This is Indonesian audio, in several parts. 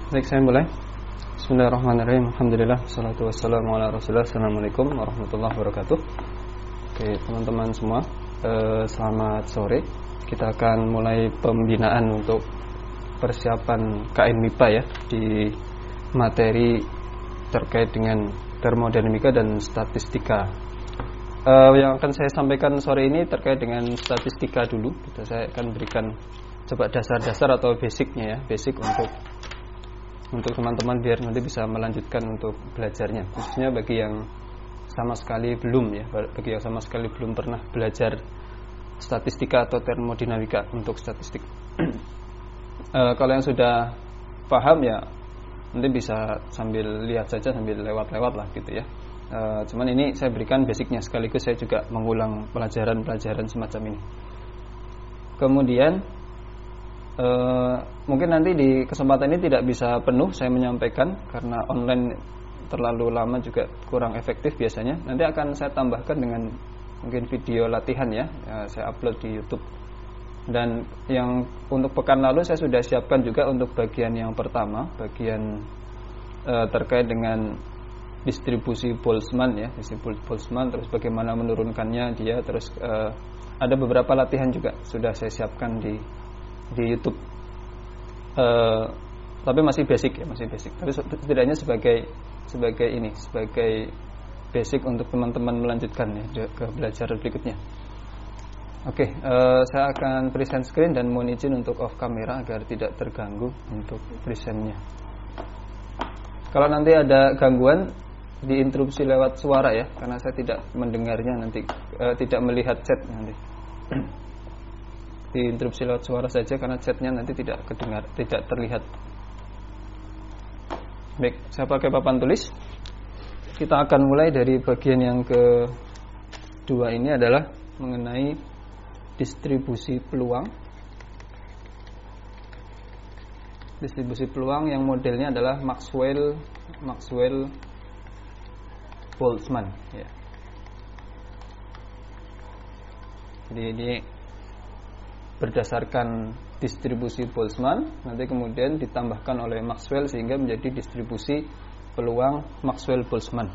Baik, saya mulai. Bismillahirrahmanirrahim. Alhamdulillah, wassalatu wassalamu ala rasulillah. Assalamualaikum warahmatullahi wabarakatuh. Oke, teman-teman semua, selamat sore. Kita akan mulai pembinaan untuk persiapan KM MIPA ya, di materi terkait dengan termodinamika dan statistika. Yang akan saya sampaikan sore ini terkait dengan statistika dulu. Saya akan berikan coba dasar-dasar atau basicnya ya, basic untuk teman-teman biar nanti bisa melanjutkan untuk belajarnya, khususnya bagi yang sama sekali belum ya, bagi yang sama sekali belum pernah belajar statistika atau termodinamika untuk statistik. Kalau yang sudah paham ya nanti bisa sambil lihat saja, sambil lewat-lewat lah gitu ya. Cuman ini saya berikan basicnya, sekaligus saya juga mengulang pelajaran-pelajaran semacam ini. Kemudian mungkin nanti di kesempatan ini tidak bisa penuh saya menyampaikan karena online terlalu lama juga kurang efektif biasanya. Nanti akan saya tambahkan dengan mungkin video latihan ya, saya upload di YouTube. Dan yang untuk pekan lalu saya sudah siapkan juga untuk bagian yang pertama, bagian terkait dengan distribusi Boltzmann ya, distribusi Boltzmann, terus bagaimana menurunkannya dia, terus ada beberapa latihan juga sudah saya siapkan di YouTube, tapi masih basic ya, masih basic. Tapi setidaknya sebagai basic untuk teman-teman melanjutkan ya ke belajar berikutnya. Oke, saya akan present screen dan mohon izin untuk off kamera agar tidak terganggu untuk presentnya. Kalau nanti ada gangguan diinterupsi lewat suara ya, karena saya tidak mendengarnya nanti, tidak melihat chat nanti. Diinterupsi lewat suara saja karena chatnya nanti tidak kedengar, tidak terlihat. Baik, saya pakai papan tulis. Kita akan mulai dari bagian yang kedua, ini adalah mengenai distribusi peluang. Distribusi peluang yang modelnya adalah Maxwell-Boltzmann ya. Jadi ini berdasarkan distribusi Boltzmann, nanti kemudian ditambahkan oleh Maxwell sehingga menjadi distribusi peluang Maxwell-Boltzmann.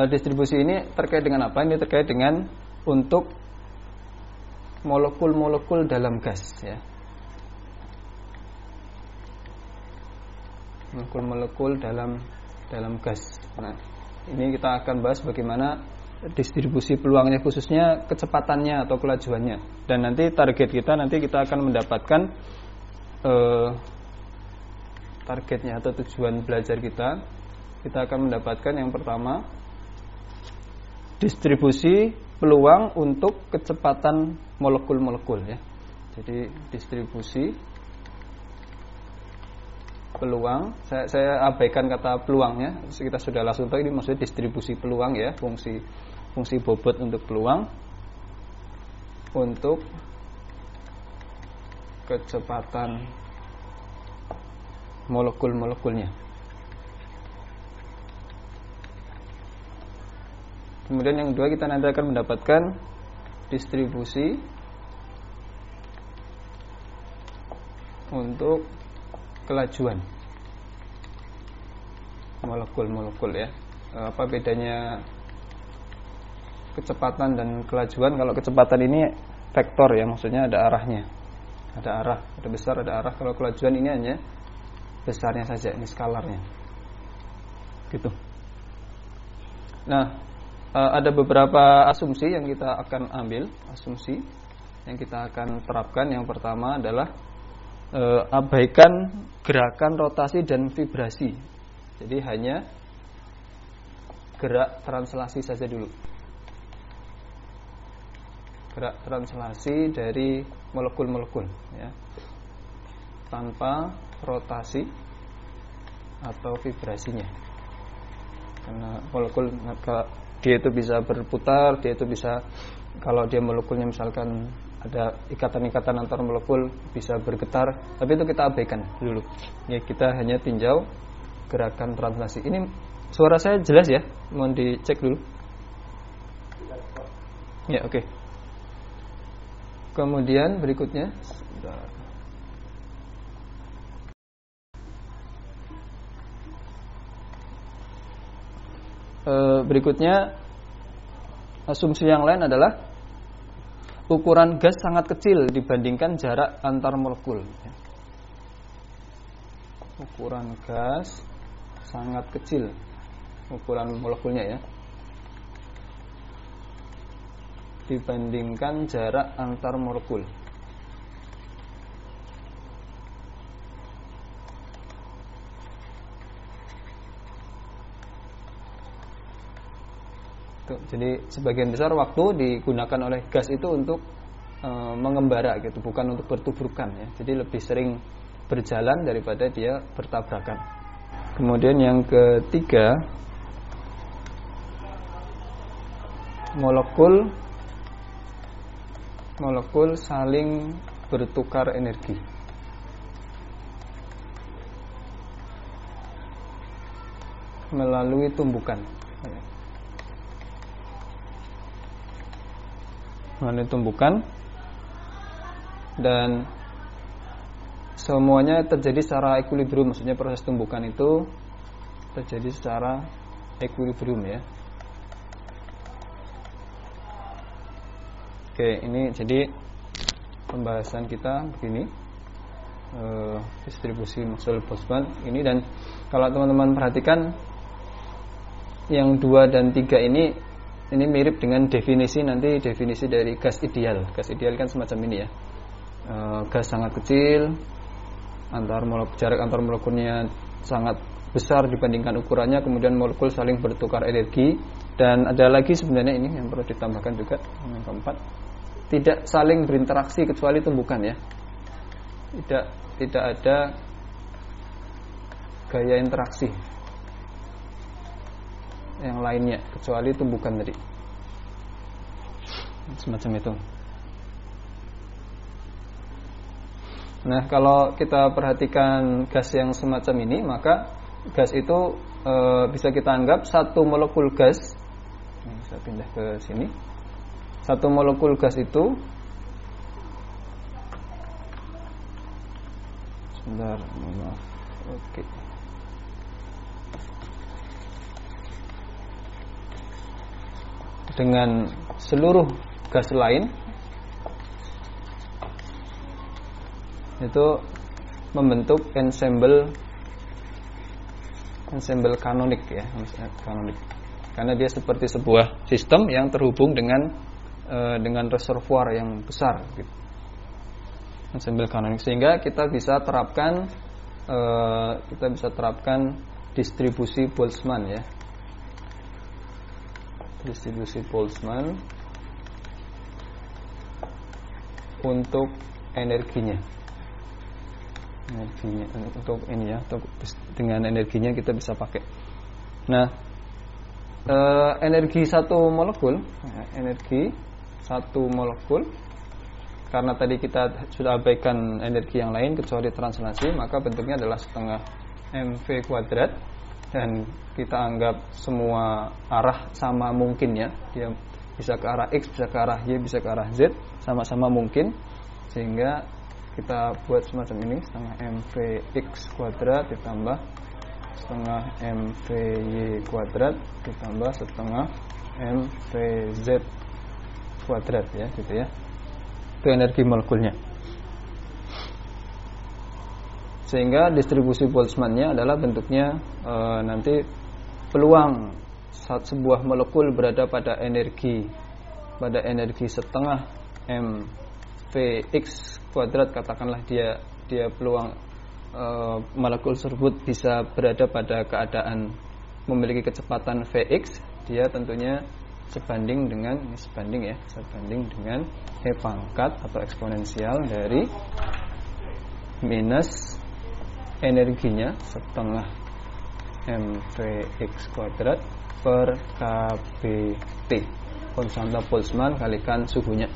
Distribusi ini terkait dengan apa? Ini terkait dengan untuk molekul-molekul dalam gas ya. Molekul-molekul dalam gas. Nah, ini kita akan bahas bagaimana distribusi peluangnya, khususnya kecepatannya atau kelajuannya. Dan nanti target kita, nanti kita akan mendapatkan targetnya atau tujuan belajar kita akan mendapatkan yang pertama distribusi peluang untuk kecepatan molekul-molekul ya. Jadi distribusi peluang, saya abaikan kata peluangnya, kita sudah langsung tahu ini maksudnya distribusi peluang ya, fungsi bobot untuk peluang untuk kecepatan molekul-molekulnya. Kemudian yang kedua, kita nanti akan mendapatkan distribusi untuk kelajuan molekul-molekul ya. Apa bedanya kecepatan dan kelajuan? Kalau kecepatan ini vektor ya, maksudnya ada arahnya, ada besar, ada arah. Kalau kelajuan ini hanya besarnya saja, ini skalarnya gitu. Nah, ada beberapa asumsi yang kita akan ambil, asumsi yang kita akan terapkan. Yang pertama adalah abaikan gerakan rotasi dan vibrasi. Jadi hanya gerak translasi saja dulu. Gerak translasi dari molekul-molekul ya, tanpa rotasi atau vibrasinya. Karena molekul dia itu bisa berputar, dia itu bisa, kalau dia molekulnya misalkan ada ikatan-ikatan antar molekul, bisa bergetar, tapi itu kita abaikan dulu ya, kita hanya tinjau gerakan translasi. Ini suara saya jelas ya, mohon dicek dulu ya. Oke. Kemudian berikutnya Berikutnya, asumsi yang lain adalah ukuran gas sangat kecil dibandingkan jarak antar molekul. Ukuran gas sangat kecil, ukuran molekulnya ya, dibandingkan jarak antar molekul. Jadi sebagian besar waktu digunakan oleh gas itu untuk mengembara gitu, bukan untuk bertuburkan ya. Jadi lebih sering berjalan daripada dia bertabrakan. Kemudian yang ketiga, molekul saling bertukar energi. Melalui tumbukan. Dan semuanya terjadi secara equilibrium, maksudnya proses tumbukan itu terjadi secara equilibrium ya. Oke, ini jadi pembahasan kita begini, distribusi Maxwell-Boltzmann ini. Dan kalau teman-teman perhatikan yang 2 dan 3 ini mirip dengan definisi dari gas ideal. Gas ideal kan semacam ini ya. Gas sangat kecil, jarak antar molekulnya sangat besar dibandingkan ukurannya, kemudian molekul saling bertukar energi. Dan ada lagi sebenarnya ini yang perlu ditambahkan juga, yang keempat, tidak saling berinteraksi kecuali tumbukan ya. Tidak ada gaya interaksi yang lainnya kecuali tumbukan tadi, semacam itu. Nah, kalau kita perhatikan gas yang semacam ini, maka gas itu bisa kita anggap satu molekul gas. Saya pindah ke sini. Satu molekul gas itu, sebentar, maaf. Oke. Dengan seluruh gas lain itu membentuk ensemble kanonik ya, kanonik. Karena dia seperti sebuah sistem yang terhubung dengan reservoir yang besar gitu. Ensemble kanonik, sehingga kita bisa terapkan distribusi Boltzmann ya. Distribusi Boltzmann untuk energinya untuk ini ya, dengan energinya kita bisa pakai. Nah, energi satu molekul, karena tadi kita sudah abaikan energi yang lain kecuali translasi, maka bentuknya adalah setengah mv kuadrat. Dan kita anggap semua arah sama mungkin ya. Dia bisa ke arah X, bisa ke arah Y, bisa ke arah Z, sama-sama mungkin. Sehingga kita buat semacam ini, setengah mvx kuadrat ditambah setengah mvy kuadrat ditambah setengah mvz kuadrat ya, gitu ya. Itu energi molekulnya. Sehingga distribusi Boltzmann-nya adalah bentuknya nanti peluang saat sebuah molekul berada pada energi setengah mvx kuadrat, katakanlah dia peluang molekul tersebut bisa berada pada keadaan memiliki kecepatan vx, dia tentunya sebanding dengan e pangkat atau eksponensial dari minus energinya setengah mvx kuadrat per kBT, konstanta Boltzmann kalikan suhunya.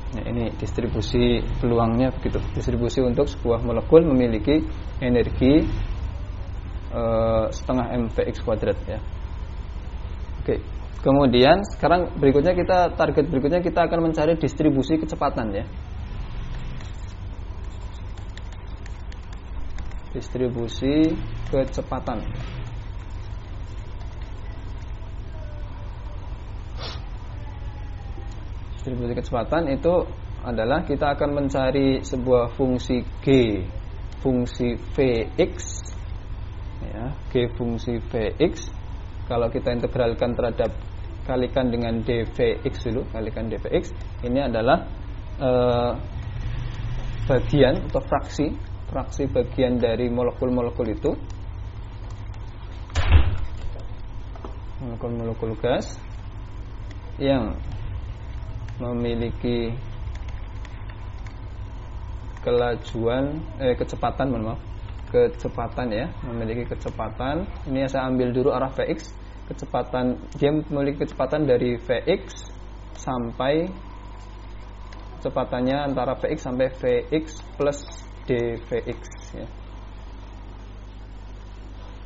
Nah, ini distribusi peluangnya begitu. Distribusi untuk sebuah molekul memiliki energi setengah mvx kuadrat ya. Oke. Kemudian sekarang target berikutnya kita akan mencari distribusi kecepatan ya. Distribusi kecepatan. Distribusi kecepatan itu adalah kita akan mencari sebuah fungsi G, fungsi Vx ya, G fungsi Vx. Kalau kita integralkan terhadap kalikan dengan dvx dulu, kalikan dvx, ini adalah bagian atau fraksi bagian dari molekul-molekul itu, molekul-molekul gas yang memiliki kecepatan ya, memiliki kecepatan. Ini saya ambil dulu arah Vx, kecepatan dia memiliki kecepatan dari Vx sampai kecepatannya antara Vx sampai Vx plus dvx ya.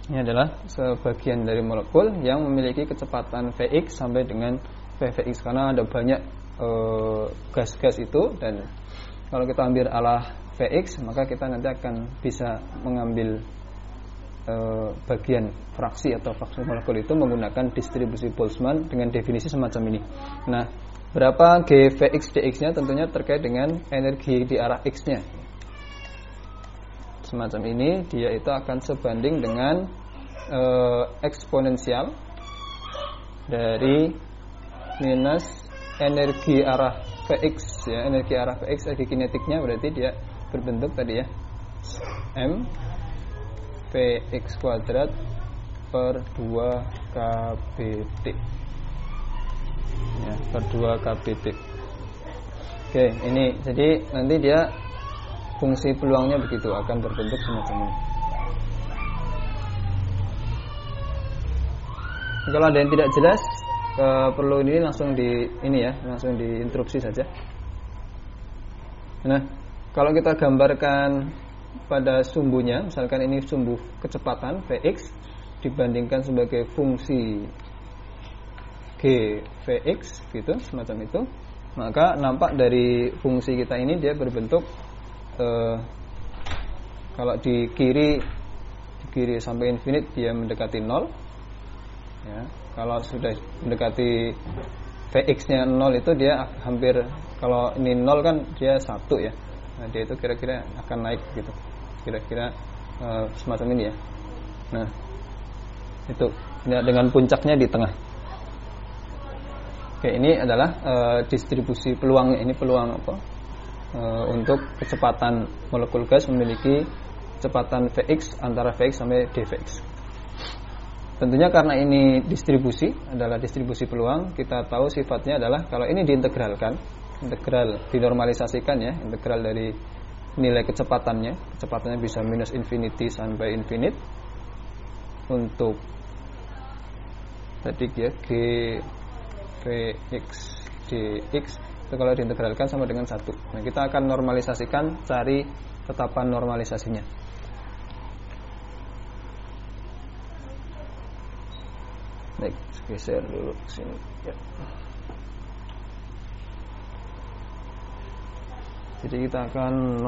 Ini adalah sebagian dari molekul yang memiliki kecepatan Vx sampai dengan Vvx, karena ada banyak gas-gas itu, dan kalau kita ambil arah Vx maka kita nanti akan bisa mengambil bagian fraksi atau fraksi molekul itu menggunakan distribusi Boltzmann dengan definisi semacam ini. Nah, berapa G Vx dx nya tentunya terkait dengan energi di arah x nya. Semacam ini, dia itu akan sebanding dengan eksponensial dari minus energi arah Vx ya, energi arah Vx, energi kinetiknya berarti dia berbentuk tadi ya, m Vx kuadrat per 2 kBt ya, per 2 kBt. Oke, ini jadi nanti dia fungsi peluangnya begitu, akan berbentuk semacam ini. Kalau ada yang tidak jelas, perlu ini langsung langsung diinterupsi saja. Nah, kalau kita gambarkan pada sumbunya, misalkan ini sumbu kecepatan Vx dibandingkan sebagai fungsi G Vx gitu, semacam itu, maka nampak dari fungsi kita ini dia berbentuk kalau di kiri sampai infinite dia mendekati 0 ya. Kalau sudah mendekati Vx-nya 0 itu dia hampir, kalau ini 0 kan dia 1 ya. Nah, dia itu kira-kira akan naik gitu. Kira-kira semacam ini ya. Nah, itu dengan puncaknya di tengah. Oke, ini adalah distribusi peluangnya. Ini peluang apa? Untuk kecepatan molekul gas memiliki kecepatan Vx antara Vx sampai dvx. Tentunya karena ini adalah distribusi peluang, kita tahu sifatnya adalah kalau ini diintegralkan, dinormalisasikan ya, integral dari nilai kecepatannya bisa minus infinity sampai infinite untuk tadi ya G Vx dx itu kalau diintegralkan sama dengan 1. Nah, kita akan normalisasikan, cari tetapan normalisasinya. Baik, geser dulu ke sini ya. Jadi kita akan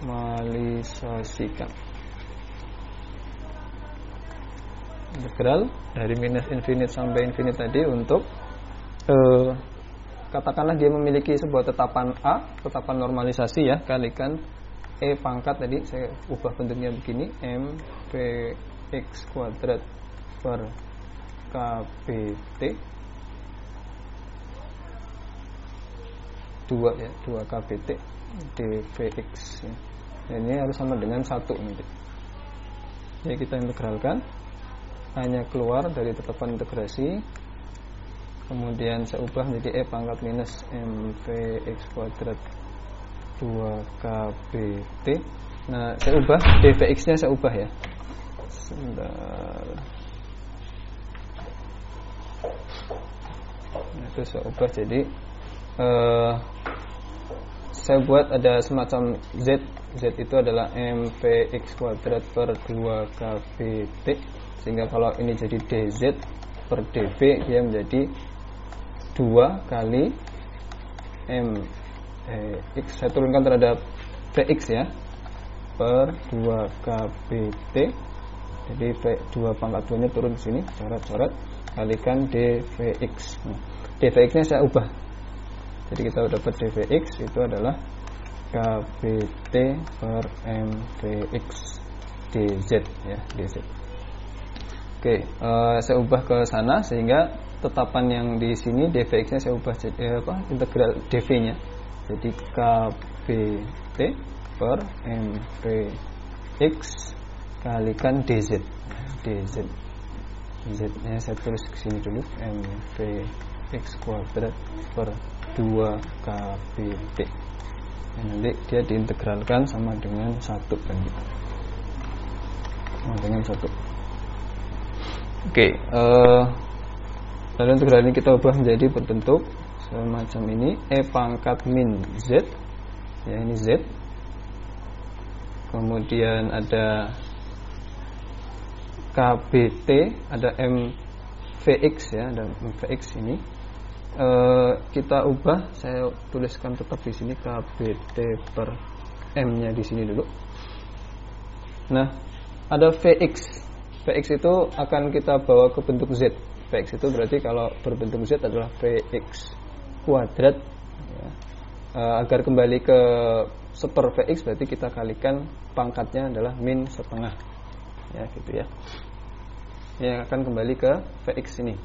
normalisasikan integral dari minus infinite sampai infinite tadi untuk katakanlah dia memiliki sebuah tetapan A, tetapan normalisasi ya, kalikan E pangkat tadi, saya ubah bentuknya begini, M Vx kuadrat per kBt 2 ya, 2 kBt dvx ya. Ini harus sama dengan 1 nanti. Jadi kita integralkan, hanya keluar dari tetapan integrasi, kemudian saya ubah menjadi E pangkat minus mvx kuadrat 2 kBt. Nah, saya ubah dvx nya, saya ubah ya. Sebentar. Nah, itu saya ubah jadi saya buat ada semacam Z itu adalah mvx kuadrat per 2 kBt, sehingga kalau ini jadi dz per dv dia menjadi 2 kali mx, saya turunkan terhadap vx ya, per 2 kBt. Jadi V2 pangkat 2 nya turun ke sini, coret-coret, kalikan dvx. Nah, dvx nya saya ubah Jadi kita dapat dvx itu adalah kbt per mvx dz ya, dz. Oke, saya ubah ke sana sehingga tetapan yang di sini dvx-nya saya ubah jadi integral dv-nya. Jadi kbt per mvx kalikan dz. dz. Z-nya saya tulis ke sini dulu, mvx kuadrat per 2 kbt. Nanti dia diintegralkan sama dengan 1 kan gitu. Sama dengan 1. Oke, lalu integral ini kita ubah menjadi berbentuk semacam ini, e pangkat min z, ya ini z. Kemudian ada kbt, ada mvx ya, ada mvx ini. Kita ubah, saya tuliskan tetap di sini kbt per m-nya di sini dulu. Nah, ada vx. Vx itu akan kita bawa ke bentuk z. Vx itu berarti kalau berbentuk z adalah vx kuadrat ya. Agar kembali ke seper vx berarti kita kalikan pangkatnya adalah min setengah ya, gitu ya. Yang akan kembali ke vx ini.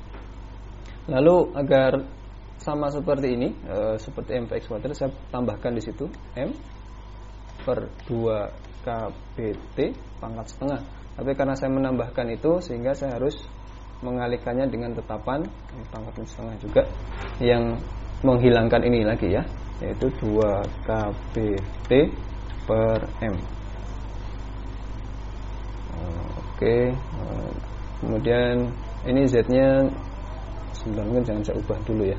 Lalu agar sama seperti ini, seperti mvx kuadrat, saya tambahkan di situ m per 2 kbt pangkat setengah. Tapi karena saya menambahkan itu, sehingga saya harus mengalihkannya dengan tetapan pangkat setengah juga yang menghilangkan ini lagi ya, yaitu 2 kbt per m. Oke, kemudian ini z-nya sebenarnya jangan saya ubah dulu ya,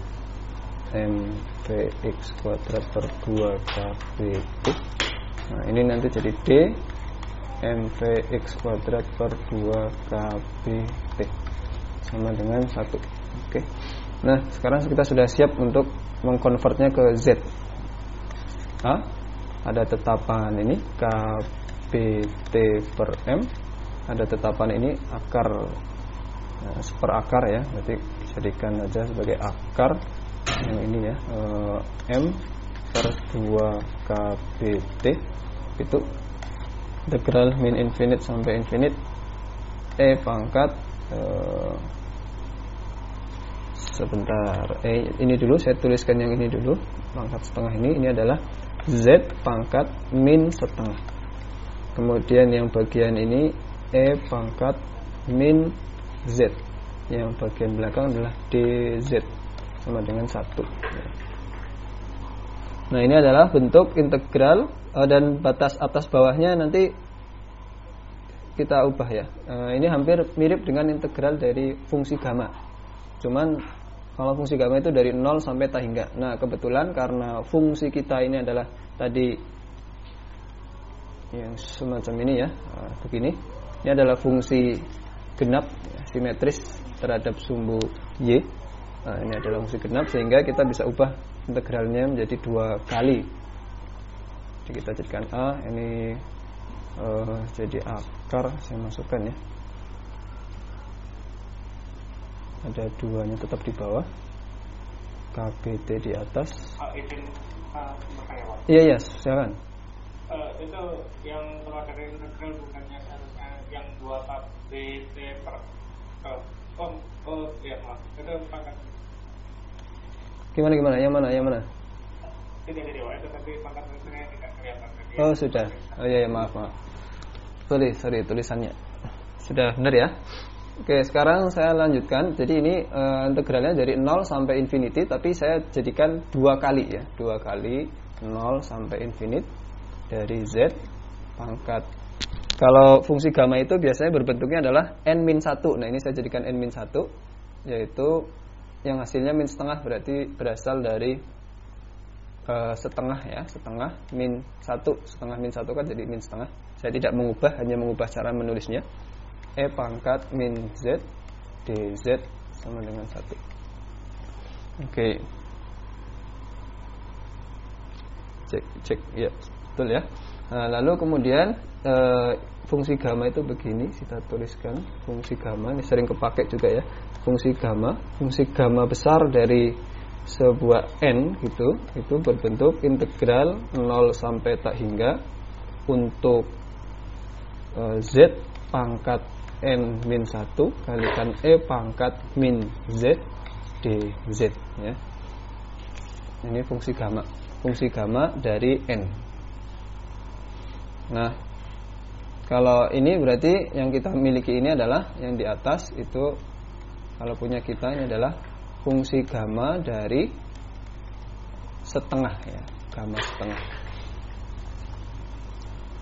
mvx kuadrat per 2 kbt. Nah ini nanti jadi d mvx kuadrat per 2 kbt sama dengan 1. Oke. Nah sekarang kita sudah siap untuk mengkonvertnya ke z. Ada tetapan ini kbt per m, ada tetapan ini akar seperakar ya, berarti jadikan aja sebagai akar yang ini ya, m per 2 kbt itu integral min infinite sampai infinite e pangkat sebentar, ini dulu saya tuliskan yang ini dulu, pangkat setengah ini adalah z pangkat min setengah. Kemudian yang bagian ini e pangkat min z, yang bagian belakang adalah dz sama dengan 1. Nah ini adalah bentuk integral, dan batas atas bawahnya nanti kita ubah ya. Ini hampir mirip dengan integral dari fungsi gamma. Cuman kalau fungsi gamma itu dari 0 sampai ta hingga. Nah kebetulan karena fungsi kita ini adalah tadi yang semacam ini ya, begini. Ini adalah fungsi genap simetris terhadap sumbu y. Nah, ini adalah fungsi genap sehingga kita bisa ubah integralnya menjadi 2 kali. Jadi kita jadikan a, ini jadi akar, saya masukkan ya. Ada 2-nya tetap di bawah, kbt di atas. Iya, silakan. Itu yang keluar dari integral bukannya seharusnya yang 2 kbt per iya maaf, itu pangkat. Gimana? Yang mana? Tidak jadi itu tapi pangkat itu tidak kelihatan. Oh sudah. Oh iya maaf. Sorry tulisannya. Sudah benar ya. Oke, sekarang saya lanjutkan. Jadi ini integralnya dari 0 sampai infinity, tapi saya jadikan 2 kali ya. 2 kali 0 sampai infinite dari z pangkat. Kalau fungsi gamma itu biasanya berbentuknya adalah n-1. Nah, ini saya jadikan n-1, yaitu yang hasilnya min setengah, berarti berasal dari setengah ya, setengah min 1. Setengah min 1 kan jadi min setengah. Saya tidak mengubah, hanya mengubah cara menulisnya. E pangkat min z dz sama dengan 1. Oke. Cek ya, betul ya. Nah, lalu kemudian fungsi gamma itu begini, kita tuliskan fungsi gamma, ini sering kepake juga ya. Fungsi gamma besar dari sebuah n gitu, itu berbentuk integral 0 sampai tak hingga untuk z pangkat n min 1 kalikan e pangkat min z dz ya. Ini fungsi gamma dari n. Nah, kalau ini berarti yang kita miliki ini adalah yang di atas itu, kalau punya kita ini adalah fungsi gamma dari setengah ya, gamma setengah.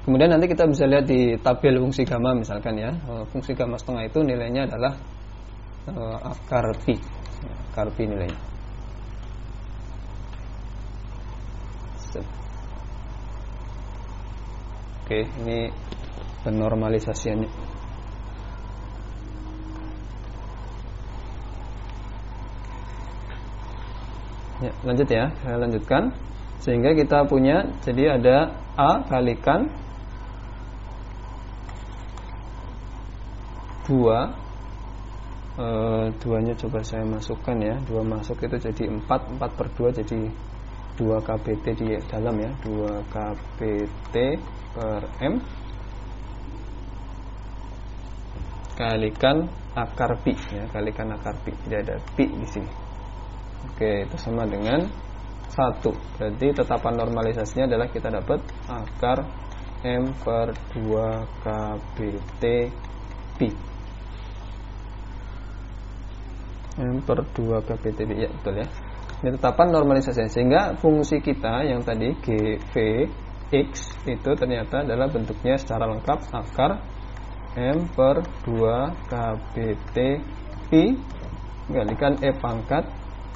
Kemudian nanti kita bisa lihat di tabel fungsi gamma misalkan ya, fungsi gamma setengah itu nilainya adalah akar pi, akar pi nilainya. Oke, ini penormalisasiannya. Ya, lanjut ya, saya lanjutkan. Sehingga kita punya, jadi ada A kalikan 2, 2-nya coba saya masukkan ya, 2 masuk itu jadi 4 per 2 jadi 2 kpt di dalam ya, 2 kpt per m kalikan akar pi ya, kalikan akar pi, jadi ada pi di sini. Oke, itu sama dengan 1. Berarti tetapan normalisasinya adalah kita dapat akar m per 2 kpt pi, m per 2 kpt pi ya, betul ya. Ini tetapan normalisasi, sehingga fungsi kita yang tadi gvx itu ternyata adalah bentuknya secara lengkap akar m per 2 kpt pi kalikan e pangkat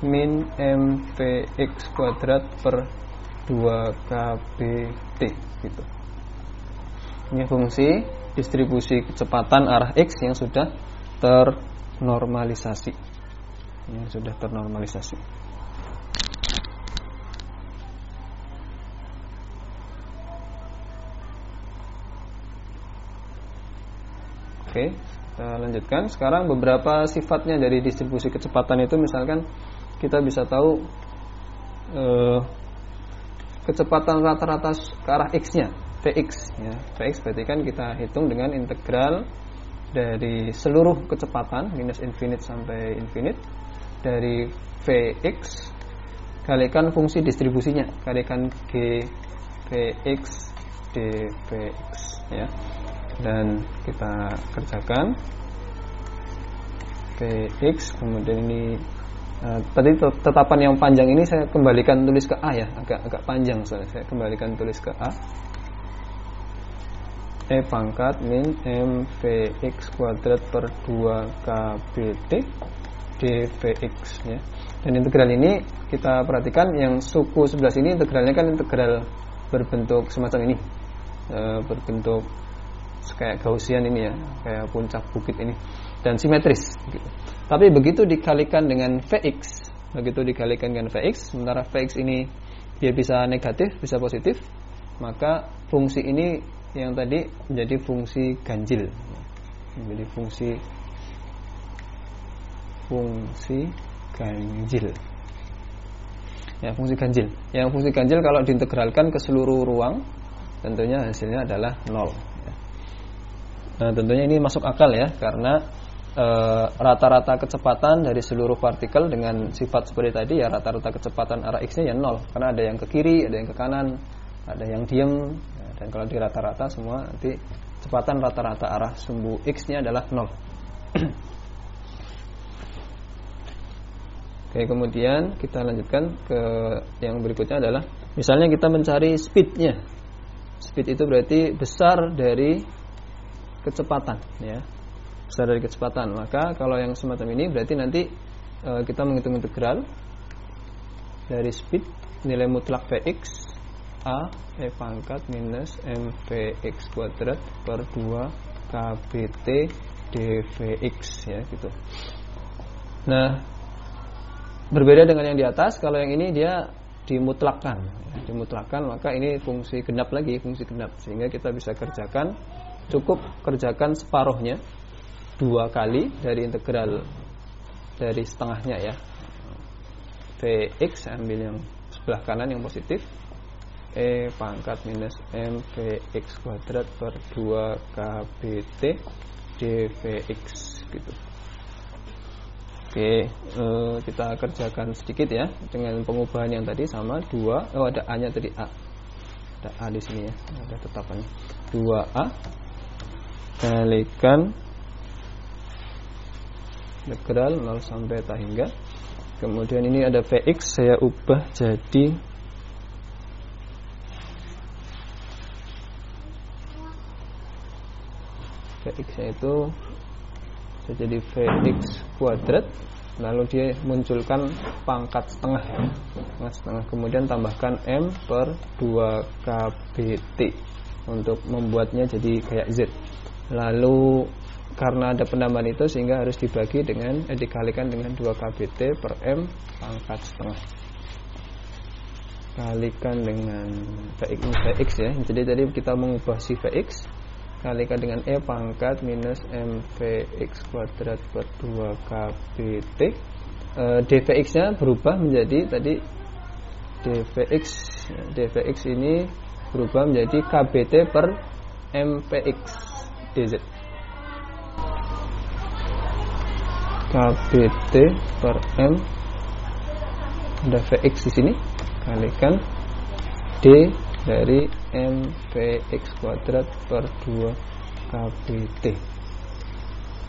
min mvx kuadrat per 2 kpt gitu. Ini fungsi distribusi kecepatan arah x yang sudah ternormalisasi, Oke, kita lanjutkan. Sekarang beberapa sifatnya dari distribusi kecepatan itu, misalkan kita bisa tahu kecepatan rata-rata ke arah x-nya, Vx ya. Vx berarti kan kita hitung dengan integral dari seluruh kecepatan minus infinite sampai infinite dari Vx kalikan fungsi distribusinya, kalikan g Vx dVx ya. Dan kita kerjakan Vx, kemudian ini tadi tetapan yang panjang ini saya kembalikan tulis ke A ya, agak panjang soalnya, saya kembalikan tulis ke A. E pangkat min mvx kuadrat per 2 kbt dvx ya. Dan integral ini kita perhatikan yang suku sebelah sini integralnya kan integral berbentuk semacam ini, berbentuk kayak Gaussian ini ya, kayak puncak bukit ini, dan simetris gitu. Tapi begitu dikalikan dengan Vx, sementara Vx ini dia bisa negatif, bisa positif, maka fungsi ini yang tadi menjadi fungsi ganjil, menjadi fungsi ganjil ya, fungsi ganjil. Yang fungsi ganjil kalau diintegralkan ke seluruh ruang tentunya hasilnya adalah 0 ya. Nah, tentunya ini masuk akal ya, karena rata-rata kecepatan dari seluruh partikel dengan sifat seperti tadi ya, rata-rata kecepatan arah x-nya ya 0, karena ada yang ke kiri, ada yang ke kanan, ada yang diem ya, dan kalau di rata-rata semua nanti kecepatan rata-rata arah sumbu x-nya adalah 0. Oke, kemudian kita lanjutkan ke yang berikutnya adalah misalnya kita mencari speed-nya. Speed itu berarti besar dari kecepatan ya, besar dari kecepatan. Maka kalau yang semacam ini berarti nanti kita menghitung integral dari speed nilai mutlak Vx A e pangkat minus mvx kuadrat per 2 kbt dvx ya gitu. Nah, berbeda dengan yang di atas, kalau yang ini dia dimutlakkan ya, maka ini fungsi genap lagi, fungsi genap, sehingga kita bisa kerjakan, cukup kerjakan separuhnya 2 kali dari integral dari setengahnya ya. Vx, ambil yang sebelah kanan yang positif, E pangkat minus M Vx kuadrat per 2 KBT dVx gitu. Oke, kita kerjakan sedikit ya dengan pengubahan yang tadi sama 2. Ada A nya tadi, A. Ada A di sini ya, ada tetapannya. 2A kalikan integral 0 sampai tak hingga. Kemudian ini ada Vx, saya ubah jadi Vx itu jadi Vx kuadrat, lalu dia munculkan pangkat setengah, kemudian tambahkan M per 2 KBT untuk membuatnya jadi kayak Z. Lalu karena ada penambahan itu sehingga harus dibagi dengan dikalikan dengan 2 KBT per M pangkat setengah kalikan dengan Vx ya. Jadi tadi kita mengubah si Vx kalikan dengan E pangkat minus MVx kuadrat per 2 KBT. dVx nya berubah menjadi tadi dVx ini berubah menjadi KBT per MVx dz. KBT per M, ada Vx di sini kalikan D dari MVx kuadrat per 2 KBT.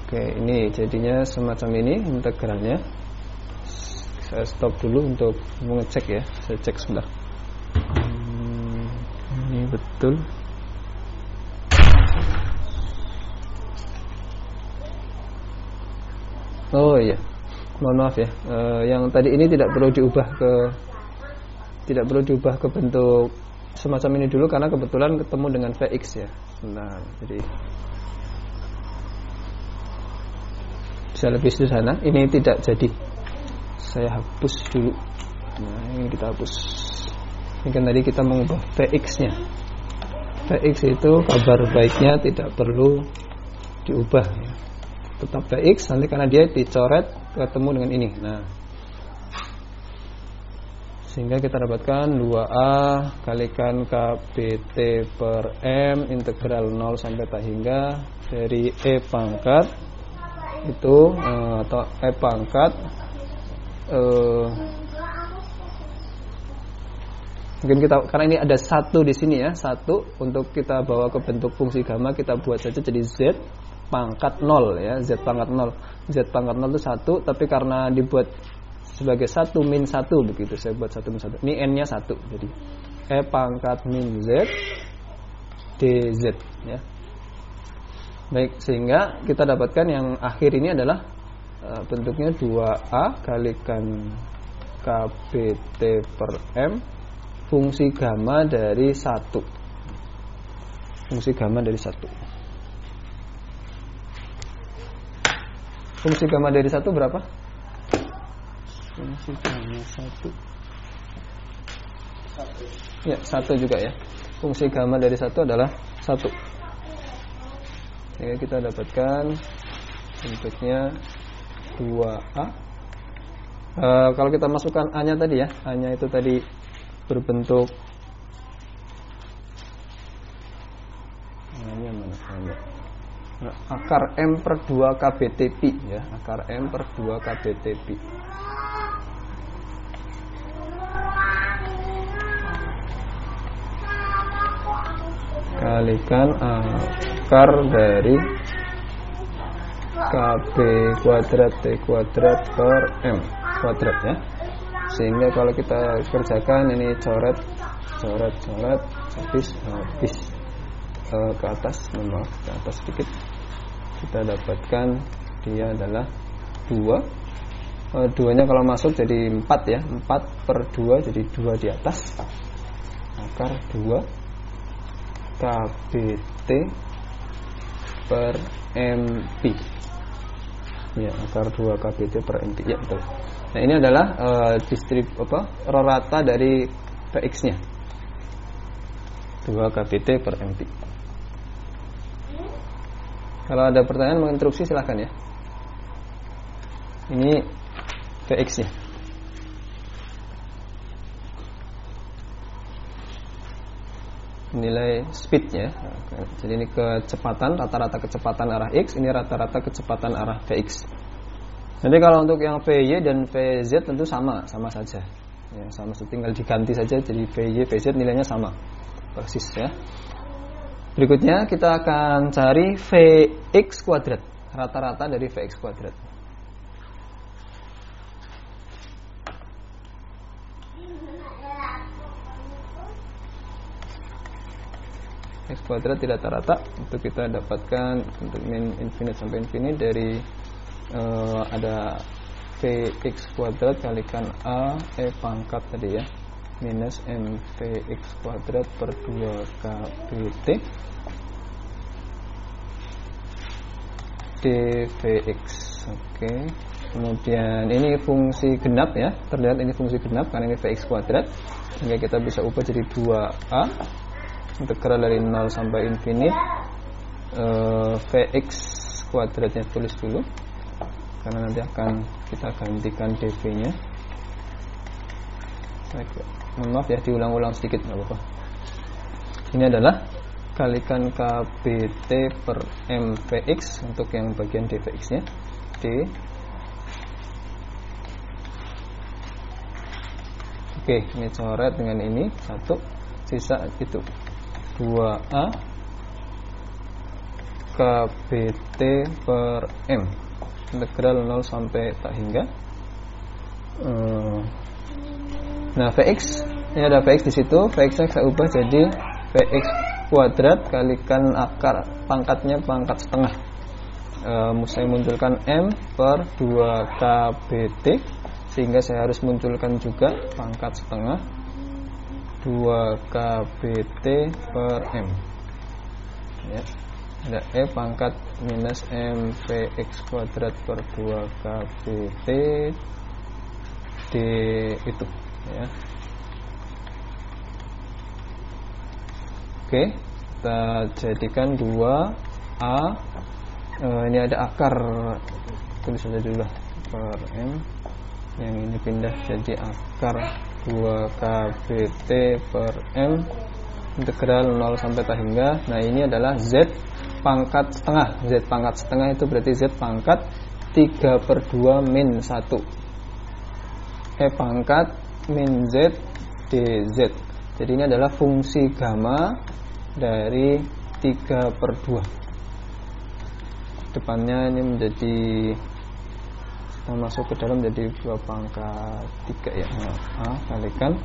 Oke, ini jadinya semacam ini integralnya. Saya stop dulu untuk mengecek ya. Saya cek sebentar. Ini betul. Oh iya, mohon maaf ya. Yang tadi ini tidak perlu diubah ke bentuk semacam ini dulu karena kebetulan ketemu dengan Vx ya. Nah, jadi bisa lebih sederhana. Ini tidak jadi. Saya hapus dulu. Nah, ini kita hapus. Ini kan tadi kita mengubah Vx-nya. Vx itu kabar baiknya tidak perlu diubah ya. Tetap Vx nanti karena dia dicoret ketemu dengan ini. Nah, sehingga kita dapatkan 2A kalikan KBT per M integral 0 sampai tak hingga dari E pangkat itu atau E pangkat mungkin kita karena ini ada 1 di sini ya, 1 untuk kita bawa ke bentuk fungsi gamma kita buat saja jadi Z pangkat 0 ya, Z pangkat 0. Z pangkat 0 itu 1, tapi karena dibuat sebagai 1 min 1 begitu, saya buat 1 min 1. Ini N nya 1, jadi E pangkat min Z dz ya. Baik, sehingga kita dapatkan yang akhir ini adalah bentuknya 2A kalikan KBT per M fungsi gamma dari 1. Fungsi gamma dari 1. Fungsi gamma dari 1 berapa? Fungsi gamma 1. Ya, 1 juga ya. Fungsi gamma dari 1 adalah 1. Jadi kita dapatkan bentuknya 2A. Kalau kita masukkan A-nya tadi ya, A-nya itu tadi berbentuk A-nya mana A-nya? Nah, akar M per 2 KBT pi ya, akar M per 2 KBT pi. Kalikan akar dari KB kuadrat T kuadrat per M kuadrat ya. Sehingga kalau kita kerjakan ini coret habis ke atas, maaf ke atas sedikit, kita dapatkan dia adalah 2. 2-nya kalau masuk jadi 4 ya, 4 per 2 jadi 2 di atas, akar 2 KBT per MP ya, akar 2 KBT per MP ya, betul. Nah, ini adalah rata dari Vx nya 2 KBT per MP. Kalau ada pertanyaan menginterupsi silahkan ya. Ini Vx nya. nilai speed ya. Jadi ini kecepatan, rata-rata kecepatan arah X, ini rata-rata kecepatan arah Vx. Nanti kalau untuk yang Vy dan Vz tentu sama saja. Ya, sama, tinggal diganti saja jadi Vy, Vz nilainya sama. Persis ya. Berikutnya kita akan cari Vx kuadrat, rata-rata dari Vx kuadrat. X kuadrat tidak rata-rata itu kita dapatkan untuk min infinite sampai infinite dari ada Vx kuadrat kalikan A E pangkat tadi ya, minus mvx kuadrat per 2kbt dvx. Oke. Kemudian ini fungsi genap ya, terlihat ini fungsi genap karena ini Vx kuadrat, sehingga kita bisa ubah jadi 2a integral dari 0 sampai infinite Vx kuadratnya tulis dulu karena nanti akan kita gantikan dv nya. Maaf ya, diulang-ulang sedikit nggak apa-apa. Ini adalah kalikan kbt per mvx untuk yang bagian dvx nya d. Oke, ini coret dengan ini satu, sisa itu 2a kbt per m integral 0 sampai tak hingga. Nah, Vx ini ada Vx di situ. Vx saya ubah jadi Vx kuadrat kalikan akar pangkatnya pangkat setengah. Saya munculkan m per 2kbt sehingga saya harus munculkan juga pangkat setengah 2kbt per m ya. Ada e pangkat minus mvx kuadrat per 2kbt d itu ya. Oke, kita jadikan 2a ini ada akar, tulis saja dulu lah per m, yang ini pindah jadi akar 2kbt per m integral 0 sampai tak hingga. Nah, ini adalah z pangkat setengah. Z pangkat setengah itu berarti z pangkat 3/2 min 1 e pangkat min z dz. Jadi ini adalah fungsi gamma dari 3/2. Depannya ini menjadi, kita masuk ke dalam jadi 2 pangkat 3 ya. A kalikan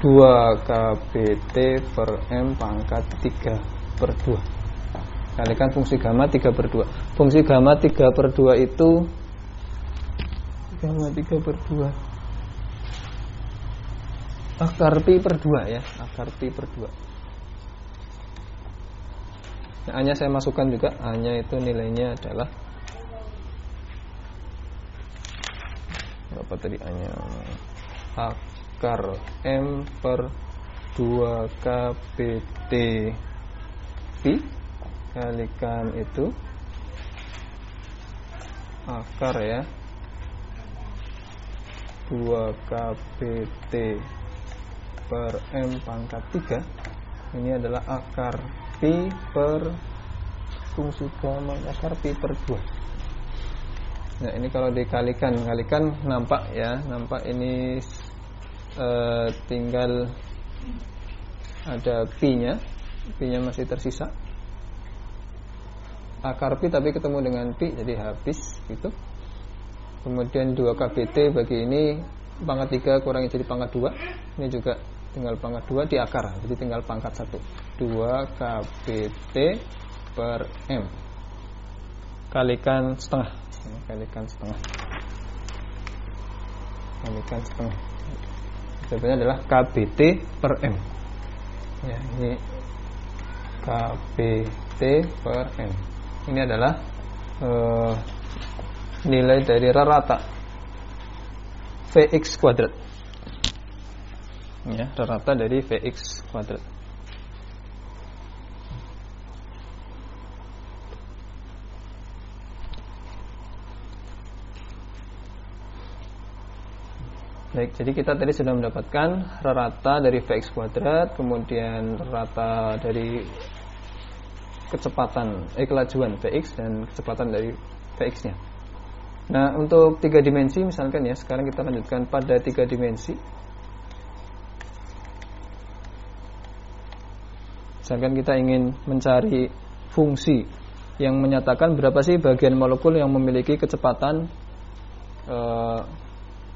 2kbt per m pangkat 3/2 kalikan fungsi gamma 3/2. Fungsi gamma 3/2 itu gamma 3/2 akar pi per 2 ya, akar pi per 2. Nah, A nya saya masukkan juga. A nya itu nilainya adalah berapa tadi A nya? Akar m per 2kbt pi kalikan itu akar ya 2kbt per m pangkat 3. Ini adalah akar pi per fungsi gamma akar pi per 2. Nah, ini kalau dikalikan nampak ya, nampak ini tinggal ada pi-nya masih tersisa. Akar pi tapi ketemu dengan pi jadi habis gitu. Kemudian 2kbt bagi ini pangkat 3 kurangi jadi pangkat 2. Ini juga tinggal pangkat 2 di akar, jadi tinggal pangkat 1. 2kbt per m kalikan setengah. Kalikan setengah. Jawabannya adalah kbt per m. Ya, ini kbt per m. Ini adalah nilai dari rata Vx kuadrat. Ya, rata dari Vx kuadrat. Baik, jadi kita tadi sudah mendapatkan rata dari Vx kuadrat, kemudian rata dari kecepatan kelajuan Vx dan kecepatan dari Vx-nya. Nah, untuk 3 dimensi misalkan ya, sekarang kita lanjutkan pada 3 dimensi. Misalkan kita ingin mencari fungsi yang menyatakan berapa sih bagian molekul yang memiliki kecepatan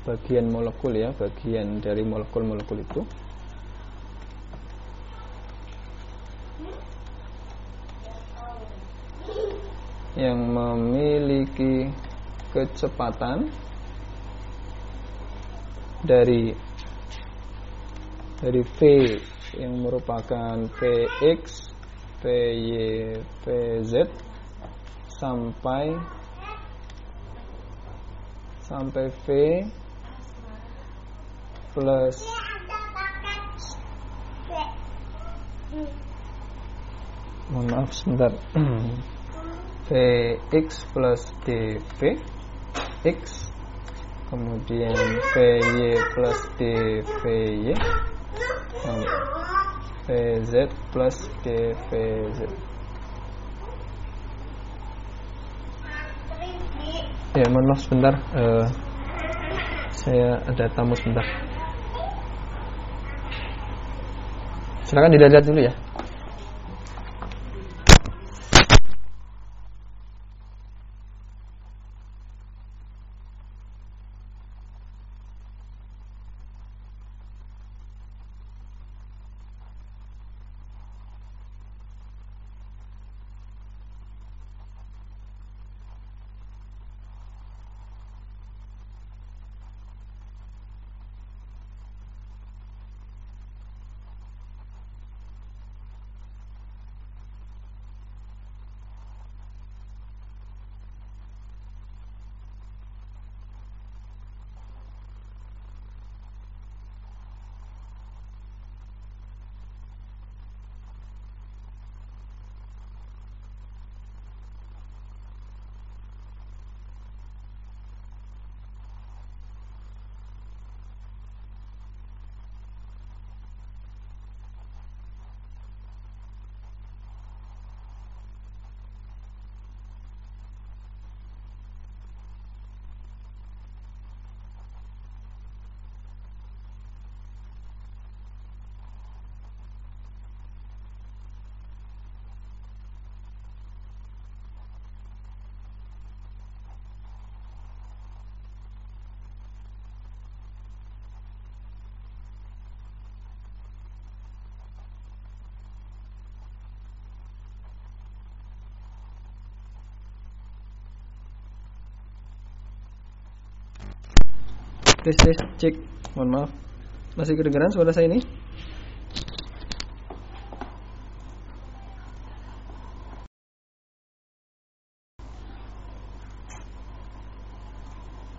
bagian molekul ya, bagian dari molekul-molekul itu. Yang memiliki kecepatan dari V yang merupakan Vx, Vy, Vz sampai V plus mohon maaf sebentar Vx plus dv x, kemudian Vy plus dvy, Vz plus dvz. Ya, mohon maaf sebentar, saya ada tamu sebentar. Silakan dilihat dulu ya. Tes cek, mohon maaf, masih kedengaran suara saya ini?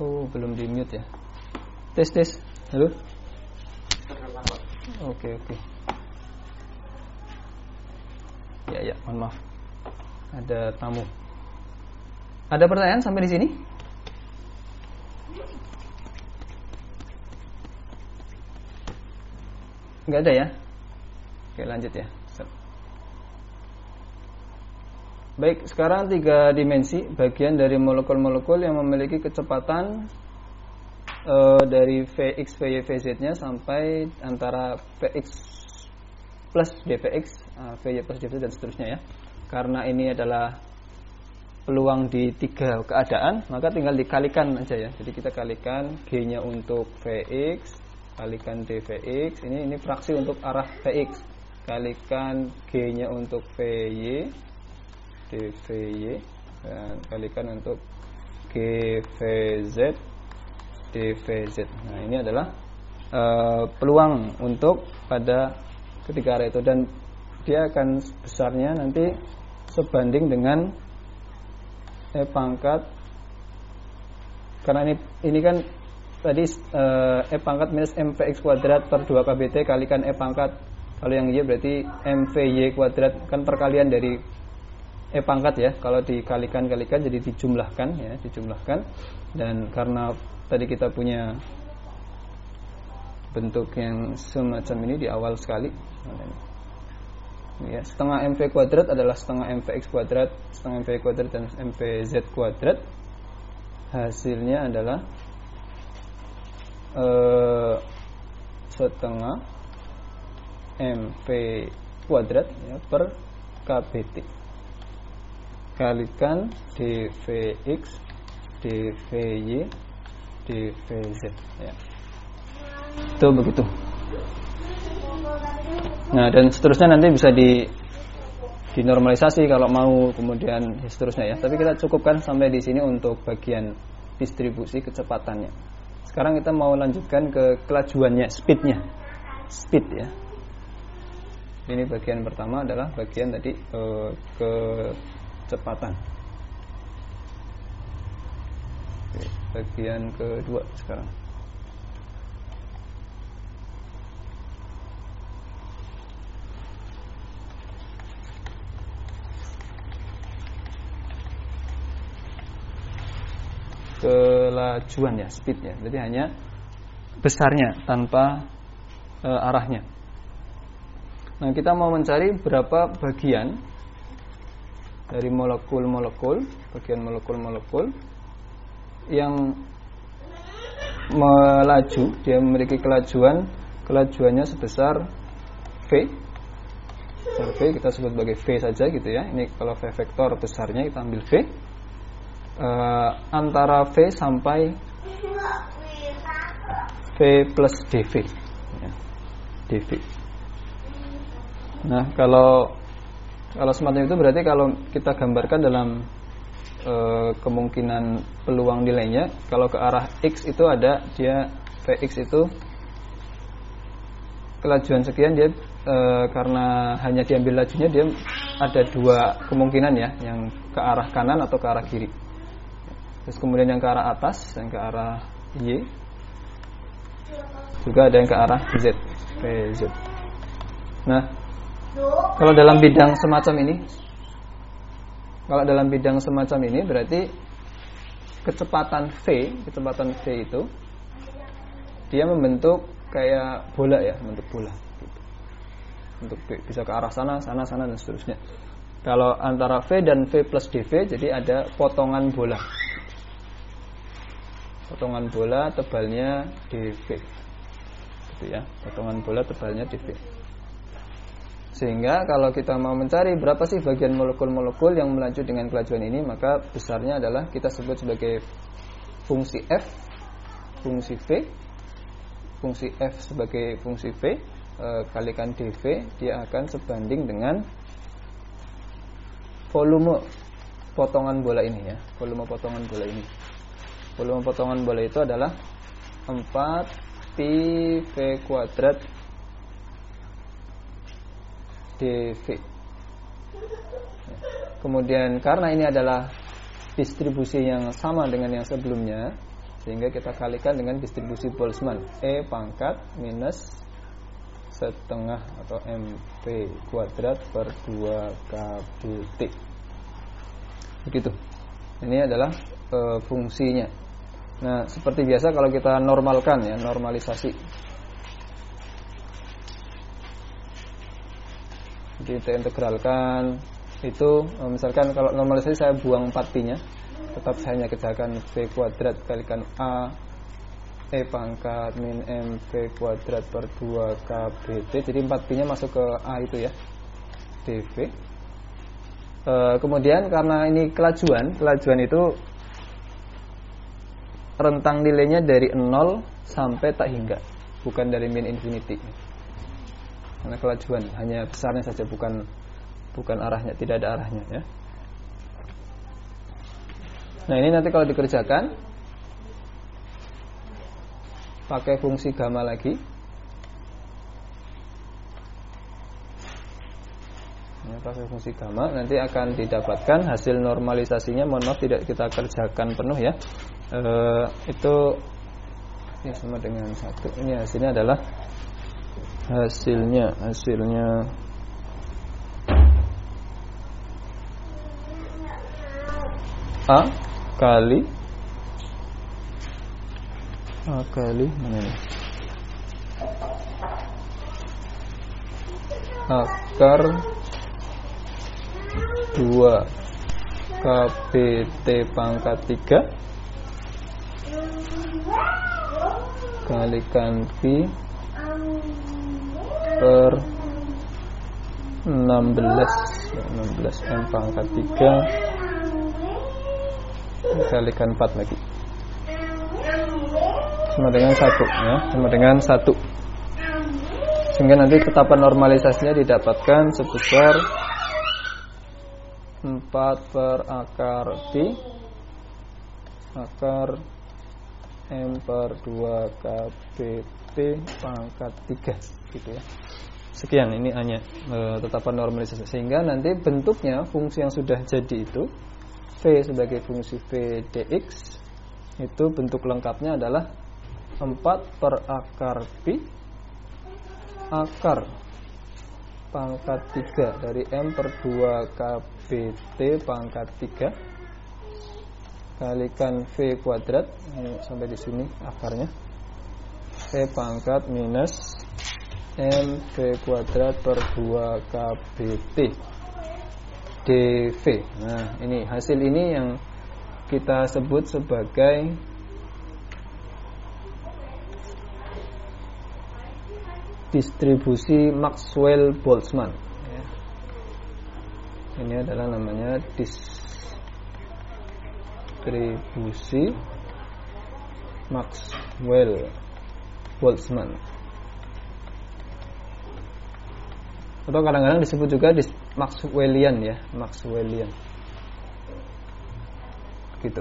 Oh, belum di mute ya. Tes, halo. Oke. Ya, mohon maaf, ada tamu. Ada pertanyaan sampai di sini? Enggak ada ya? Oke, lanjut ya. Baik, sekarang 3 dimensi, bagian dari molekul-molekul yang memiliki kecepatan dari Vx, Vy, Vz-nya sampai antara Vx plus dvx, Vy plus dvz dan seterusnya ya. Karena ini adalah peluang di 3 keadaan, maka tinggal dikalikan aja ya. Jadi kita kalikan G-nya untuk Vx, kalikan dvx, ini fraksi untuk arah Vx, kalikan G-nya untuk Vy, dvy, dan kalikan untuk GVZ, dvz. Nah, ini adalah peluang untuk pada ketiga arah itu, dan dia akan besarnya nanti sebanding dengan E⁻, karena ini kan tadi E⁻ minus mvx kuadrat per 2kbt kalikan E⁻. Kalau yang Y berarti mvy kuadrat, kan perkalian dari E⁻ ya. Kalau dikalikan jadi dijumlahkan ya, dijumlahkan. Dan karena tadi kita punya bentuk yang semacam ini di awal sekali. Ya, setengah mv kuadrat adalah setengah mvx kuadrat, setengah mv kuadrat dan mvz kuadrat. Hasilnya adalah setengah mv kuadrat ya, per kbt kalikan dvx dvy dvz ya. Itu begitu. Nah, dan seterusnya nanti bisa dinormalisasi kalau mau, kemudian seterusnya ya. Tapi kita cukupkan sampai di sini untuk bagian distribusi kecepatannya. Sekarang kita mau lanjutkan ke kelajuannya, speed ya. Ini bagian pertama adalah bagian tadi kecepatan. Oke, bagian kedua sekarang. Kelajuan ya, speed ya. Jadi hanya besarnya tanpa arahnya. Nah, kita mau mencari berapa bagian dari molekul-molekul, bagian molekul-molekul yang melaju, dia memiliki kelajuannya sebesar V. Besar V kita sebut sebagai V saja gitu ya. Ini kalau V vektor besarnya kita ambil V. Antara V sampai V plus dV ya, dV. Nah, kalau semacam itu berarti kalau kita gambarkan dalam kemungkinan peluang nilainya, kalau ke arah X itu ada dia Vx itu kelajuan sekian, dia karena hanya diambil lajunya dia ada dua kemungkinan ya, yang ke arah kanan atau ke arah kiri. Terus kemudian yang ke arah atas, yang ke arah Y, juga ada yang ke arah Z, PZ. Nah, kalau dalam bidang semacam ini, berarti kecepatan V itu dia membentuk kayak bola ya, membentuk bola. Untuk bisa ke arah sana dan seterusnya. Kalau antara V dan V plus dV, jadi ada potongan bola. Potongan bola tebalnya dV, gitu ya. Potongan bola tebalnya dV. Sehingga kalau kita mau mencari berapa sih bagian molekul-molekul yang melaju dengan kelajuan ini, maka besarnya adalah kita sebut sebagai fungsi F, fungsi V. Fungsi F sebagai fungsi V kalikan dV, dia akan sebanding dengan volume potongan bola ini ya. Volume potongan bola ini. Volume potongan bola itu adalah 4pi V kuadrat dV. Kemudian karena ini adalah distribusi yang sama dengan yang sebelumnya, sehingga kita kalikan dengan distribusi Boltzmann, E pangkat minus setengah atau mv kuadrat per 2kbt. Begitu. Ini adalah fungsinya. Nah, seperti biasa kalau kita normalkan ya, normalisasi. Jadi kita integralkan itu, misalkan kalau normalisasi saya buang 4pi-nya, tetap saya hanya kerjakan V kuadrat kalikan A E pangkat min mv kuadrat per 2kbt. Jadi 4pi-nya masuk ke A itu ya, dV. Kemudian karena ini kelajuan itu rentang nilainya dari 0 sampai tak hingga, bukan dari min infinity. Karena kelajuan hanya besarnya saja, bukan arahnya, tidak ada arahnya ya. Nah, ini nanti kalau dikerjakan pakai fungsi gamma lagi. Ya, pakai fungsi gamma nanti akan didapatkan hasil normalisasinya. Mohon maaf tidak kita kerjakan penuh ya. Itu ya sama dengan 1. Ini hasilnya adalah hasilnya A kali mana ini? akar 2 KBT pangkat 3 kalikan Pi per 16 M pangkat 3 kalikan 4 lagi sama dengan 1 ya, sama dengan 1. Sehingga nanti ketetapan normalisasinya didapatkan sebesar 4 per akar Pi akar M per 2 KBT pangkat 3 gitu ya. Sekian ini hanya tetapan normalisasi. Sehingga nanti bentuknya fungsi yang sudah jadi itu V sebagai fungsi V dx itu bentuk lengkapnya adalah 4 per akar Pi akar pangkat 3 dari M per 2 KBT pangkat 3 kalikan V kuadrat sampai di sini akarnya V pangkat minus M V kuadrat per 2 KBT dV. Nah ini hasil ini yang kita sebut sebagai distribusi Maxwell-Boltzmann ya. Ini adalah namanya distribusi Maxwell-Boltzmann atau kadang-kadang disebut juga Maxwellian ya, Maxwellian gitu.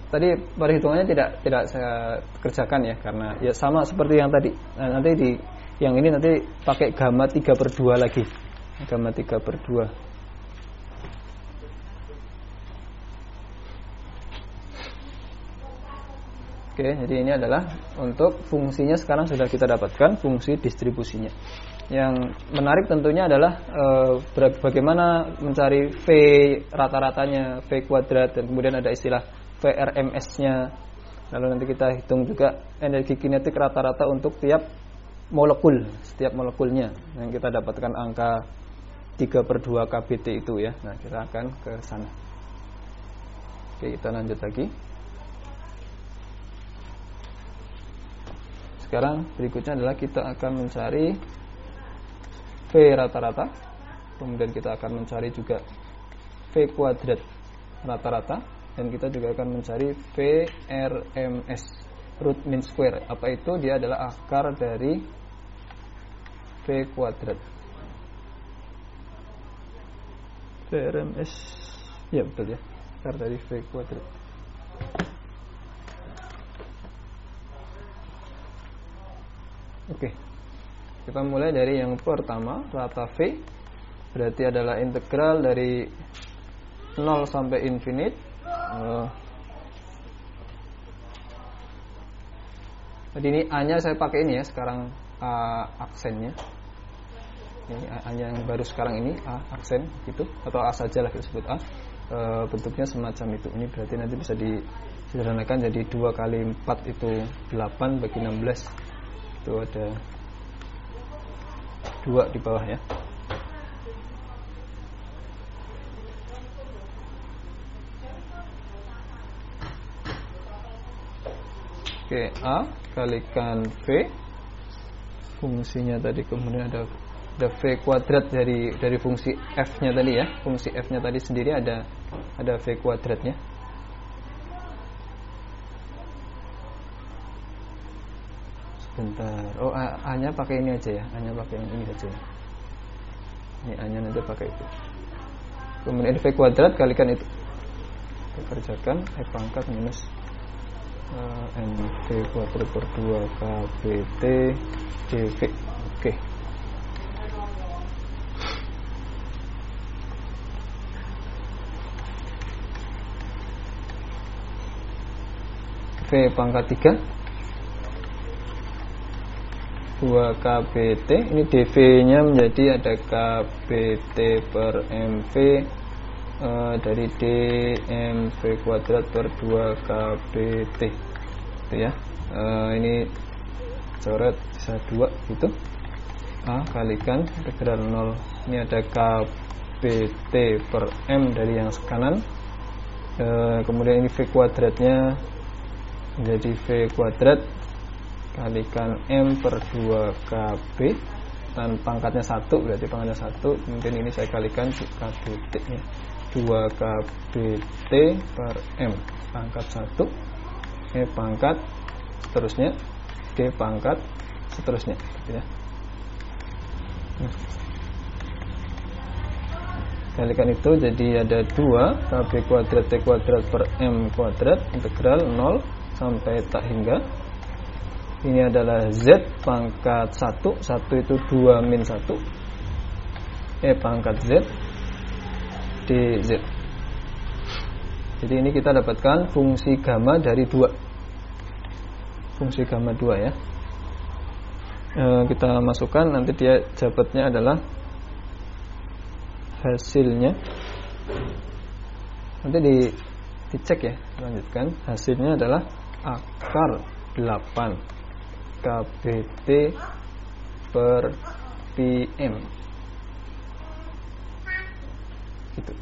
Tadi perhitungannya tidak saya kerjakan ya, karena ya sama seperti yang tadi. Nah, nanti di yang ini nanti pakai gamma 3/2 lagi, gamma 3/2. Oke, jadi ini adalah untuk fungsinya sekarang sudah kita dapatkan fungsi distribusinya. Yang menarik tentunya adalah bagaimana mencari V rata-ratanya, V kuadrat, dan kemudian ada istilah VRMS-nya. Lalu nanti kita hitung juga energi kinetik rata-rata untuk tiap molekul, setiap molekulnya. Yang kita dapatkan angka 3/2 KBT itu ya. Nah, kita akan ke sana. Oke, kita lanjut lagi. Sekarang berikutnya adalah kita akan mencari V rata-rata. Kemudian kita akan mencari juga V kuadrat rata-rata. Dan kita juga akan mencari VRMS, root mean square. Apa itu? Dia adalah akar dari V kuadrat. VRMS, ya betul ya, akar dari V kuadrat. Oke, kita mulai dari yang pertama, rata V. Berarti adalah integral dari 0 sampai infinite. Jadi ini A-nya saya pakai ini ya sekarang, aksennya. Ini A-nya yang baru sekarang ini A aksen gitu, atau A saja lah kita sebut A. Bentuknya semacam itu. Ini berarti nanti bisa disederhanakan jadi 2 kali 4 itu 8 bagi 16. Itu ada 2 di bawah ya. Oke, A kalikan V fungsinya tadi, kemudian ada V kuadrat dari fungsi F-nya tadi ya. Fungsi F-nya tadi sendiri ada V kuadratnya. Sebentar. Oh, A-nya pakai ini aja ya. A-nya pakai yang ini aja ya. Ini A-nya nanti pakai itu. Kemudian V kuadrat kalikan itu. Kita kerjakan F pangkat minus NV kuadrat per 2 KBT dV. Oke. V pangkat 3 2 KBT. Ini dV nya menjadi ada KBT per MV dari dmv kuadrat per 2 KBT itu ya. Ini coret bisa 2 gitu. A kalikan integral 0. Ini ada KBT per M dari yang kanan. Kemudian ini V kuadratnya menjadi V kuadrat kalikan M per 2KB, dan pangkatnya 1, berarti pangkatnya 1. Kemudian ini saya kalikan KBT nya 2KBT per M, pangkat 1, E pangkat seterusnya, G pangkat seterusnya, gitu ya. Kalikan itu jadi ada 2 KB kuadrat T kuadrat per M kuadrat integral 0 sampai tak hingga. Ini adalah Z pangkat 1, 1 itu 2 min 1, E pangkat Z dz. Jadi ini kita dapatkan fungsi gamma dari 2, fungsi gamma 2 ya. Kita masukkan, nanti dia jawabannya adalah hasilnya, nanti dicek ya, lanjutkan. Hasilnya adalah akar 8 KBT per PM gitu.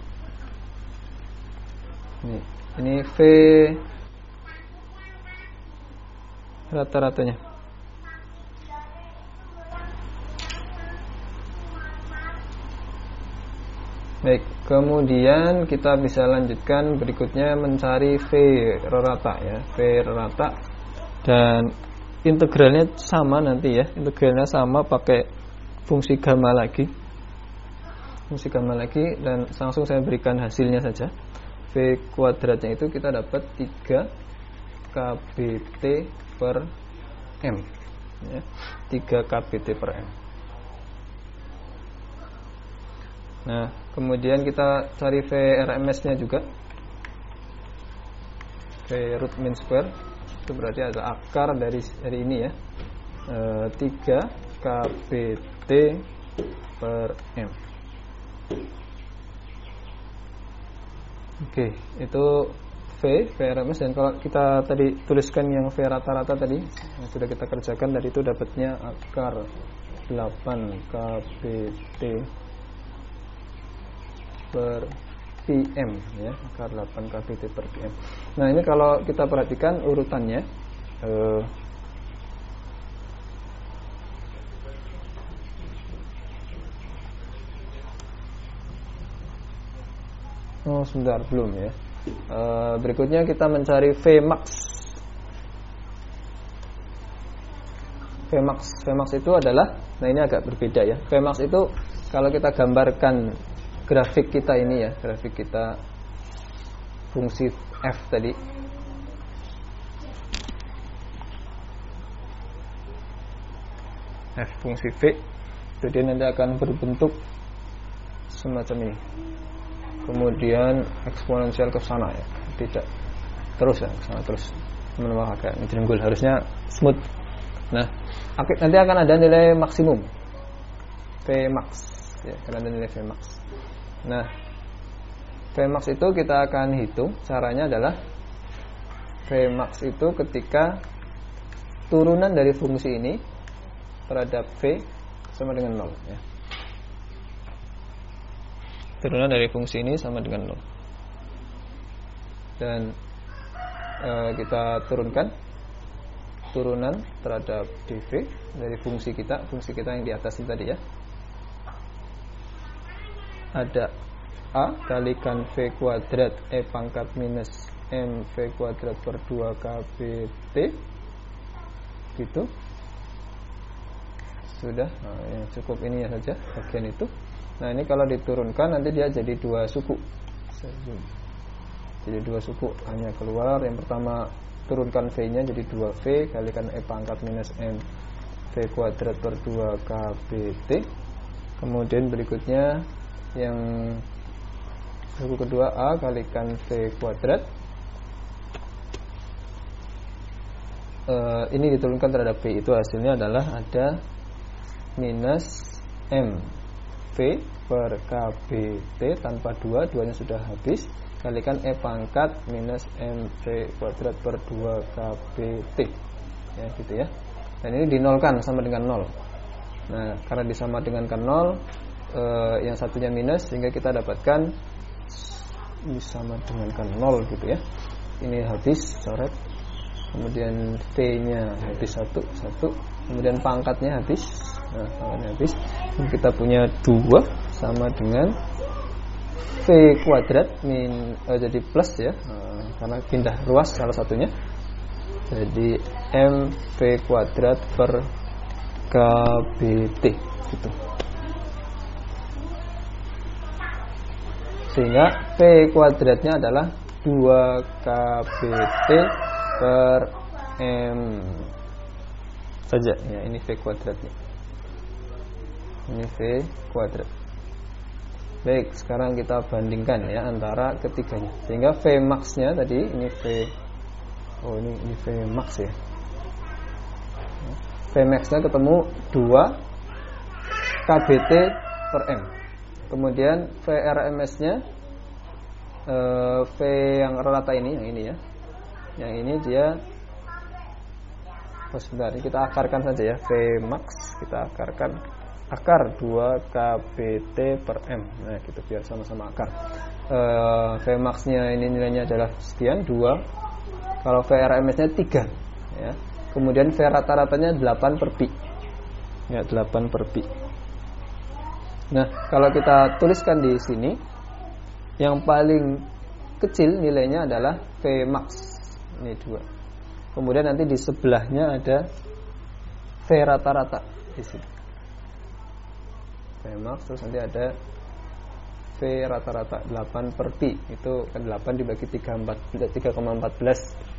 Ini V rata-ratanya. Baik, kemudian kita bisa lanjutkan berikutnya mencari V rata ya, V rata, dan integralnya sama nanti ya, integralnya sama pakai fungsi gamma lagi, dan langsung saya berikan hasilnya saja. V kuadratnya itu kita dapat 3 KBT per M ya, 3 KBT per M. Nah, kemudian kita cari V RMS nya juga, V root mean square, itu berarti adalah akar dari ini ya, 3 KBT per M. Oke, itu V RMS. Dan kalau kita tadi tuliskan yang V rata-rata tadi yang sudah kita kerjakan, dari itu dapatnya akar 8 KBT per PM ya, akar 8 KBT per PM. Nah, ini kalau kita perhatikan urutannya, sebentar, belum ya. Berikutnya kita mencari Vmax. Vmax itu adalah, nah ini agak berbeda ya. Vmax itu kalau kita gambarkan grafik kita ini ya, grafik kita fungsi f tadi, f fungsi v, itu dia nanti akan berbentuk semacam ini. Kemudian eksponensial ke sana ya, tidak terus ya, ke sana terus, teman-teman agak ngejrenggul, harusnya smooth. Nah, nanti akan ada nilai maksimum Vmax ya, akan ada nilai Vmax. Nah, Vmax itu kita akan hitung. Caranya adalah Vmax itu ketika turunan dari fungsi ini terhadap V sama dengan 0 ya. Turunan dari fungsi ini sama dengan 0. Dan kita turunkan turunan terhadap dV dari fungsi kita yang di atas ini tadi ya. Ada A kalikan V kuadrat E pangkat minus M V kuadrat per 2 KBT gitu. Sudah, nah, ya, cukup ini ya saja bagian itu. Nah, ini kalau diturunkan nanti dia jadi 2 suku. Jadi 2 suku hanya keluar. Yang pertama turunkan V-nya jadi 2V kalikan E pangkat minus M V kuadrat per 2 KBT. Kemudian berikutnya yang suku kedua A kalikan V kuadrat, ini diturunkan terhadap V, itu hasilnya adalah ada minus M V per KBT tanpa 2, 2 nya sudah habis, kalikan E pangkat minus M V kuadrat per 2 KBT ya, gitu ya. Dan ini dinolkan sama dengan 0. Nah, karena disama dengan 0, yang satunya minus, sehingga kita dapatkan disama dengan 0 gitu ya. Ini habis coret. Kemudian V-nya habis 1, kemudian pangkatnya habis. Nah, pangkatnya habis. Kita punya 2 sama dengan V kuadrat jadi plus ya, karena pindah ruas salah satunya. Jadi MV kuadrat per KBT gitu. Sehingga V kuadratnya adalah 2 KBT per M saja ya, ini V kuadratnya. Ini V kuadrat. Baik, sekarang kita bandingkan ya antara ketiganya. Sehingga V max-nya tadi ini V, ini V max ya. V max-nya ketemu 2 KBT per M. Kemudian V RMS-nya V yang rata ini, yang ini ya. Yang ini dia sebentar, ini kita akarkan saja ya. V max kita akarkan akar 2 KBT per M. Nah, gitu biar sama-sama akar. V max-nya ini nilainya adalah sekian 2. Kalau V RMS-nya 3 ya. Kemudian V rata-ratanya 8 per pi. Ya, 8 per pi. Nah, kalau kita tuliskan di sini, yang paling kecil nilainya adalah V max. Ini 2. Kemudian nanti di sebelahnya ada V rata-rata di sini. V max, terus nanti ada V rata-rata 8 per pi. Itu kan 8 dibagi 3,14.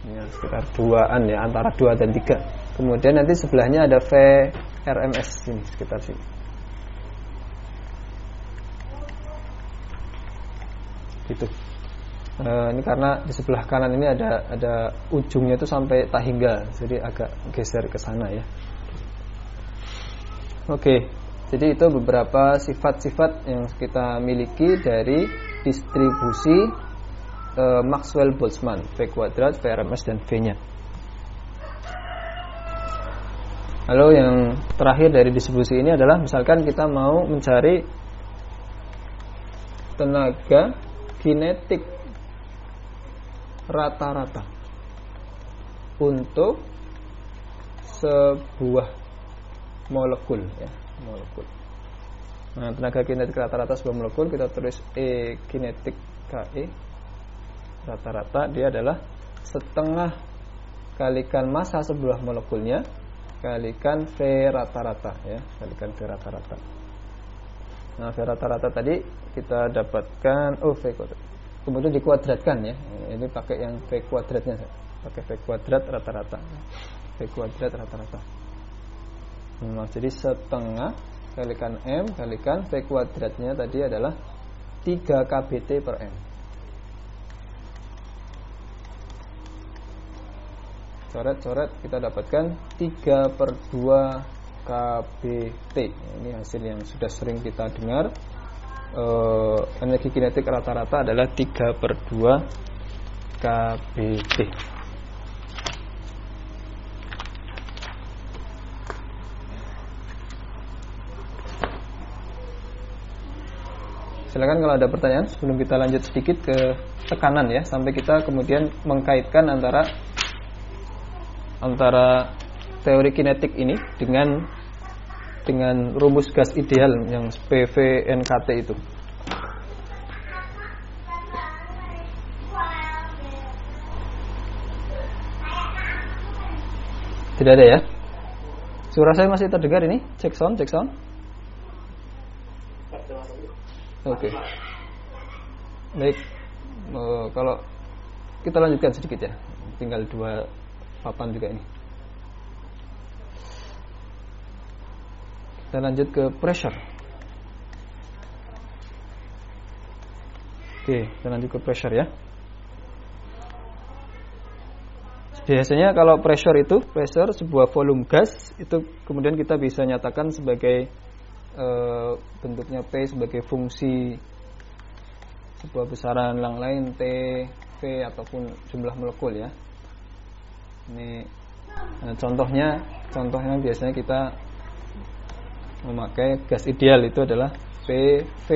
Ya, sekitar 2-an ya, antara 2 dan 3. Kemudian nanti sebelahnya ada V RMS sini, sekitar sini. Gitu. Ini karena di sebelah kanan ini ada ujungnya itu sampai tahingga, jadi agak geser ke sana ya. Oke. Jadi itu beberapa sifat-sifat yang kita miliki dari distribusi Maxwell-Boltzmann, V kuadrat, V RMS, dan V-nya. Lalu yang terakhir dari distribusi ini adalah misalkan kita mau mencari tenaga kinetik rata-rata untuk sebuah molekul ya. Molekul. Nah, tenaga kinetik rata-rata sebuah molekul kita tulis E kinetik KE rata-rata, dia adalah setengah kalikan massa sebuah molekulnya kalikan V rata-rata ya, kalikan V rata-rata. Nah, V rata-rata tadi kita dapatkan V kuadrat. Kemudian dikuadratkan ya. Ini pakai yang V kuadratnya, pakai V kuadrat rata-rata. V kuadrat rata-rata. Nah, jadi setengah kalikan M kalikan V kuadratnya tadi adalah 3 KBT per M. Coret-coret kita dapatkan 3/2 KBT. Ini hasil yang sudah sering kita dengar. Energi kinetik rata-rata adalah 3/2 KBT. Silakan kalau ada pertanyaan sebelum kita lanjut sedikit ke tekanan ya, sampai kita kemudian mengkaitkan antara teori kinetik ini dengan rumus gas ideal yang PV-NKT itu. Tidak ada ya? Suara saya masih terdengar ini? Cek sound, cek sound. Oke. Baik. Kalau kita lanjutkan sedikit ya. Tinggal 2 papan juga ini. Kita lanjut ke pressure. Oke, kita lanjut ke pressure ya. Biasanya kalau pressure sebuah volume gas itu kemudian kita bisa nyatakan sebagai bentuknya P sebagai fungsi sebuah besaran yang lain T, V ataupun jumlah molekul ya. Ini contohnya biasanya kita memakai gas ideal itu adalah PV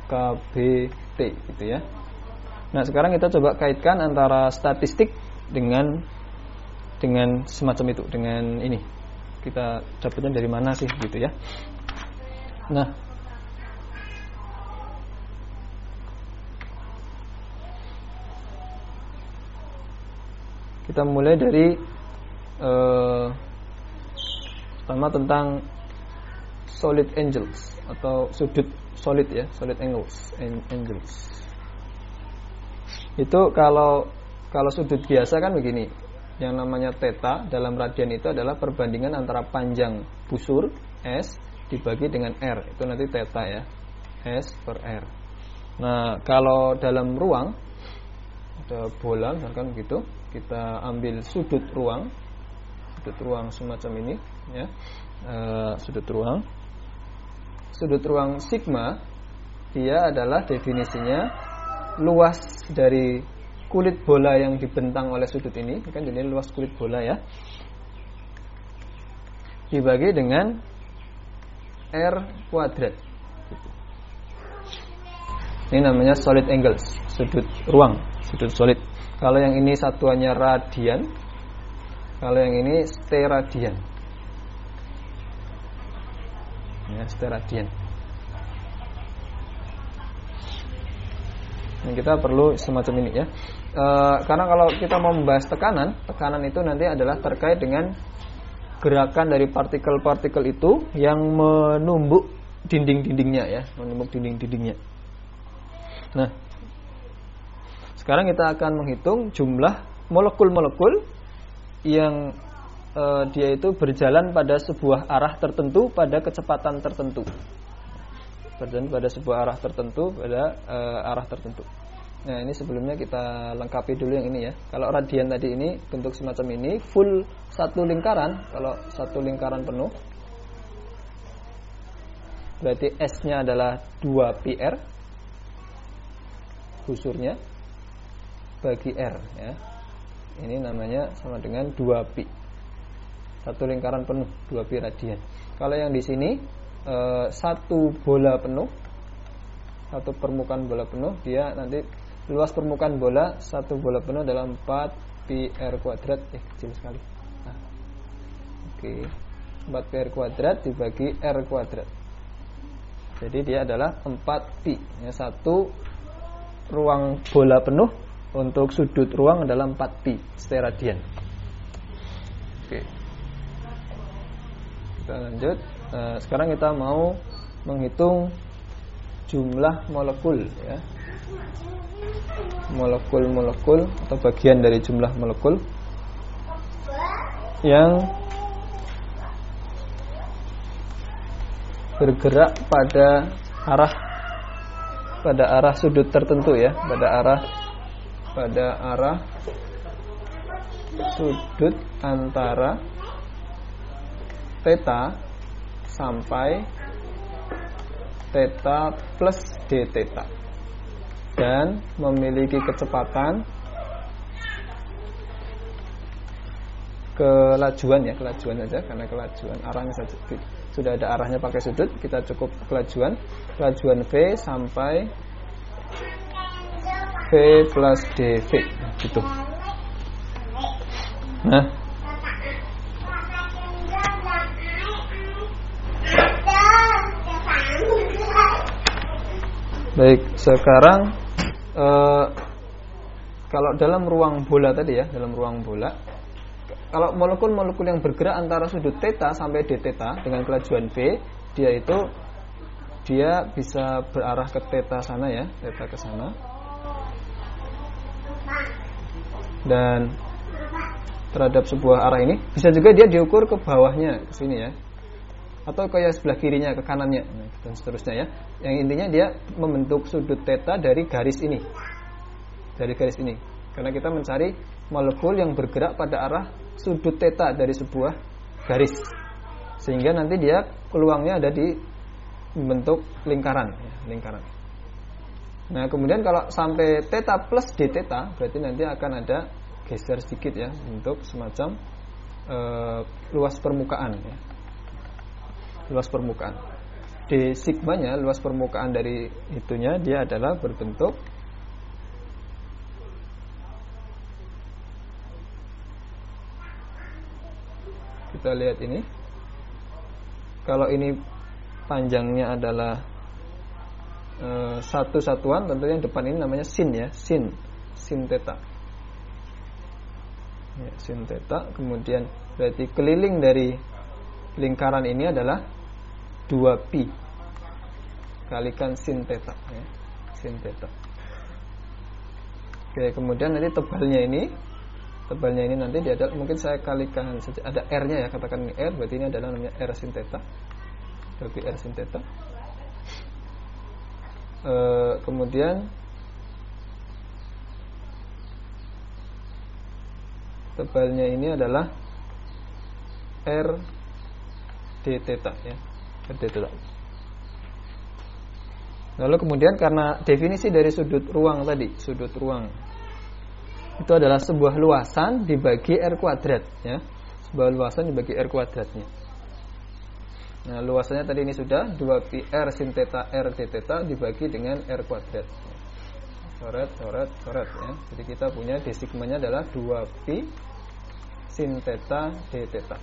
NKBT gitu ya. Nah, sekarang kita coba kaitkan antara statistik dengan semacam itu, dengan ini. Kita dapatnya dari mana sih gitu ya. Nah, kita mulai dari pertama tentang solid angles atau sudut solid ya, solid angles. Itu kalau sudut biasa kan begini. Yang namanya theta dalam radian itu adalah perbandingan antara panjang busur S dibagi dengan R. Itu nanti theta ya, S per R. Nah, kalau dalam ruang ada bola misalkan begitu, kita ambil sudut ruang semacam ini ya. Sudut ruang sigma, dia adalah definisinya luas dari kulit bola yang dibentang oleh sudut ini kan, jadi luas kulit bola ya, dibagi dengan R kuadrat. Ini namanya solid angles, sudut ruang, sudut solid. Kalau yang ini satuannya radian, kalau yang ini steradian. Ya, steradian. Nah, kita perlu semacam ini ya. Karena kalau kita mau membahas tekanan itu nanti adalah terkait dengan gerakan dari partikel-partikel itu yang menumbuk dinding-dindingnya ya, menumbuk dinding-dindingnya. Nah, sekarang kita akan menghitung jumlah molekul-molekul yang dia itu berjalan pada sebuah arah tertentu pada kecepatan tertentu. Berjalan pada sebuah arah tertentu pada arah tertentu. Nah, ini sebelumnya kita lengkapi dulu yang ini ya. Kalau radian tadi ini bentuk semacam ini, full satu lingkaran. Kalau satu lingkaran penuh, berarti S-nya adalah 2πr, busurnya bagi R ya. Ini namanya sama dengan 2π. Satu lingkaran penuh 2π radian. Kalau yang di sini satu bola penuh, satu permukaan bola penuh, dia nanti luas permukaan bola satu bola penuh adalah 4πr kuadrat. Kecil sekali. Nah, oke. 4πr kuadrat dibagi R kuadrat. Jadi dia adalah 4π ya, satu ruang bola penuh untuk sudut ruang adalah 4π steradian. Oke. Kita lanjut. Sekarang kita mau menghitung jumlah molekul ya. Molekul-molekul atau bagian dari jumlah molekul yang bergerak pada arah sudut tertentu ya, pada arah sudut antara theta sampai theta plus d theta dan memiliki kecepatan kelajuan saja, karena kelajuan arahnya saja sudah ada arahnya pakai sudut, kita cukup kelajuan V sampai V plus dV gitu. Nah, baik, sekarang kalau dalam ruang bola tadi ya, dalam ruang bola, kalau molekul-molekul yang bergerak antara sudut theta sampai d theta dengan kelajuan V, dia bisa berarah ke theta sana ya, theta ke sana. Dan terhadap sebuah arah ini bisa juga dia diukur ke bawahnya, ke sini ya, atau kayak sebelah kirinya, ke kanannya, dan seterusnya ya. Yang intinya dia membentuk sudut theta dari garis ini, karena kita mencari molekul yang bergerak pada arah sudut theta dari sebuah garis, sehingga nanti dia peluangnya ada di membentuk lingkaran. Nah, kemudian kalau sampai theta plus d theta, berarti nanti akan ada geser sedikit ya, untuk semacam luas permukaan ya. Luas permukaan. D sigmanya, luas permukaan dari itunya, dia adalah berbentuk kita lihat ini. Kalau ini panjangnya adalah satu satuan, tentunya depan ini namanya sin ya, sin theta. Ya, sin theta. Kemudian berarti keliling dari lingkaran ini adalah 2pi kalikan sin theta ya, sin theta. Oke, kemudian nanti tebalnya ini nanti dia ada, mungkin saya kalikan saja, ada R-nya ya, katakan ini R, berarti ini adalah namanya R sin theta. Berarti R sin theta. Kemudian tebalnya ini adalah R d theta ya, R d theta. Lalu kemudian karena definisi dari sudut ruang tadi, sudut ruang itu adalah sebuah luasan dibagi R kuadrat ya, sebuah luasan dibagi R kuadratnya. Nah, luasannya tadi ini sudah 2pi R sin theta R d theta dibagi dengan R kuadrat. Coret ya. Jadi kita punya D sigmanya adalah 2pi sin theta d theta.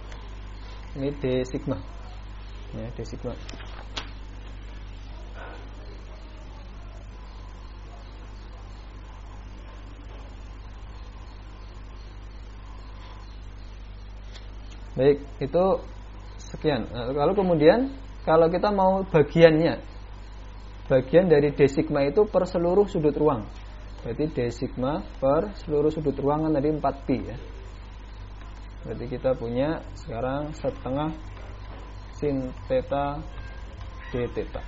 Ini D sigma. Ya, D sigma. Baik, itu sekian. Nah, lalu kemudian kalau kita mau bagiannya, bagian dari D sigma itu per seluruh sudut ruang. Berarti D sigma per seluruh sudut ruang kan tadi 4pi ya. Berarti kita punya sekarang setengah sin theta d theta.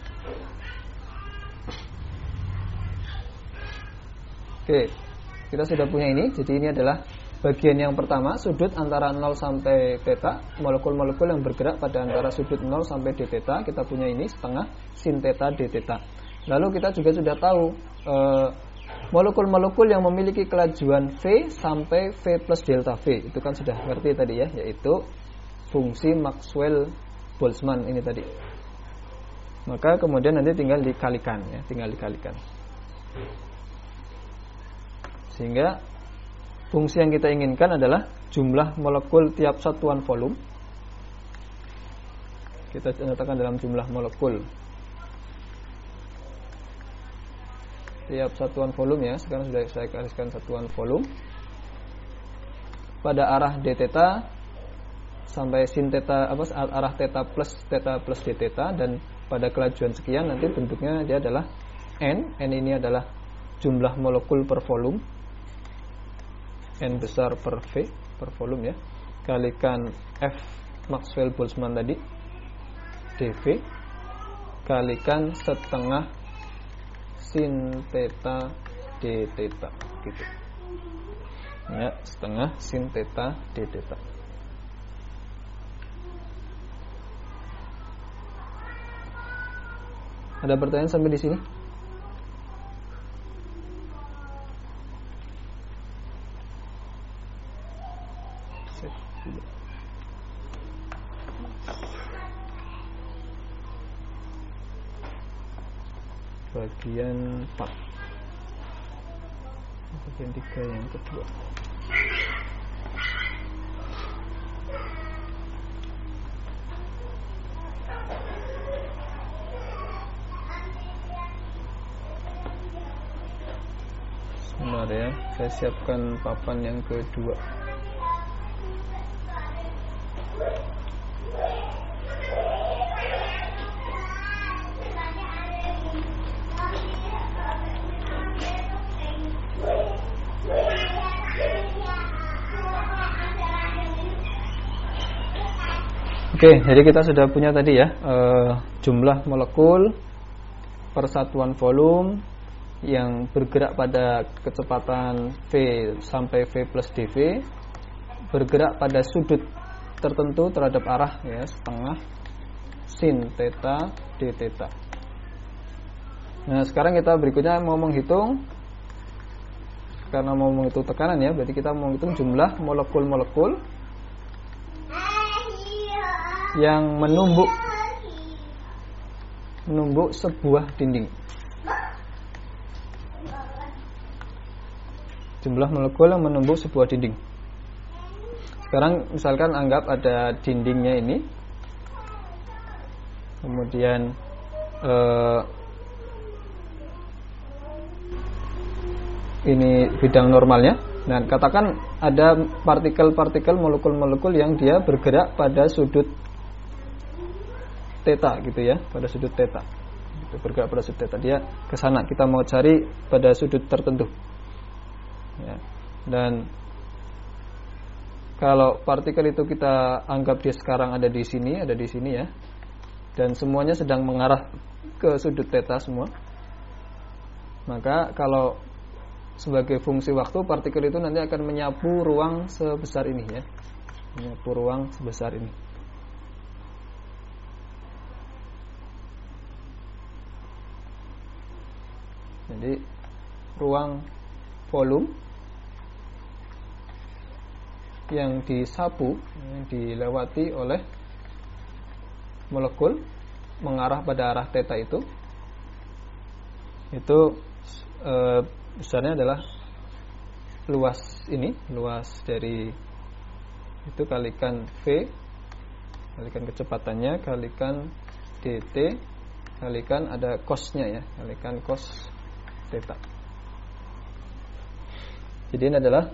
Oke, kita sudah punya ini. Jadi ini adalah bagian yang pertama, sudut antara 0 sampai theta, molekul-molekul yang bergerak pada antara sudut 0 sampai d theta. Kita punya ini setengah sin theta d theta. Lalu kita juga sudah tahu molekul-molekul yang memiliki kelajuan V sampai V plus delta V. Itu kan sudah ngerti tadi ya, yaitu fungsi Maxwell-Boltzmann ini tadi. Maka kemudian nanti tinggal dikalikan ya, tinggal dikalikan. Sehingga fungsi yang kita inginkan adalah jumlah molekul tiap satuan volume. Kita nyatakan dalam jumlah molekul tiap satuan volume ya. Sekarang sudah saya gariskan satuan volume pada arah d theta sampai sin theta arah theta plus d theta, dan pada kelajuan sekian nanti bentuknya dia adalah n. N ini adalah jumlah molekul per volume, N besar per V per volume ya, kalikan F Maxwell-Boltzmann tadi dV kalikan setengah sin theta d theta gitu ya, setengah sin theta d theta. Ada pertanyaan sampai di sini? Bagian 4, bagian 3 yang kedua. Sebentar ya, saya siapkan papan yang kedua. Oke, jadi kita sudah punya tadi ya jumlah molekul per satuan volume yang bergerak pada kecepatan V sampai V plus dV, bergerak pada sudut tertentu terhadap arah ya, setengah sin theta d theta. Nah, sekarang kita berikutnya mau menghitung, karena mau menghitung tekanan ya, berarti kita mau menghitung jumlah molekul-molekul yang menumbuk sebuah dinding. Jumlah molekul yang menumbuk sebuah dinding. Sekarang misalkan anggap ada dindingnya ini, kemudian ini bidang normalnya. Nah, katakan ada partikel-partikel molekul-molekul yang dia bergerak pada sudut theta gitu ya, pada sudut theta. Itu bergerak pada sudut theta. Dia ke sana. Kita mau cari pada sudut tertentu. Ya. Dan kalau partikel itu kita anggap dia sekarang ada di sini ya. Dan semuanya sedang mengarah ke sudut theta semua. Maka kalau sebagai fungsi waktu, partikel itu nanti akan menyapu ruang sebesar ini ya. Menyapu ruang sebesar ini. Jadi ruang volume yang disapu, yang dilewati oleh molekul mengarah pada arah theta itu besarnya adalah luas ini, luas dari itu kalikan V, kalikan kecepatannya, kalikan dt, kalikan ada cosnya ya, kalikan cos theta. Jadi ini adalah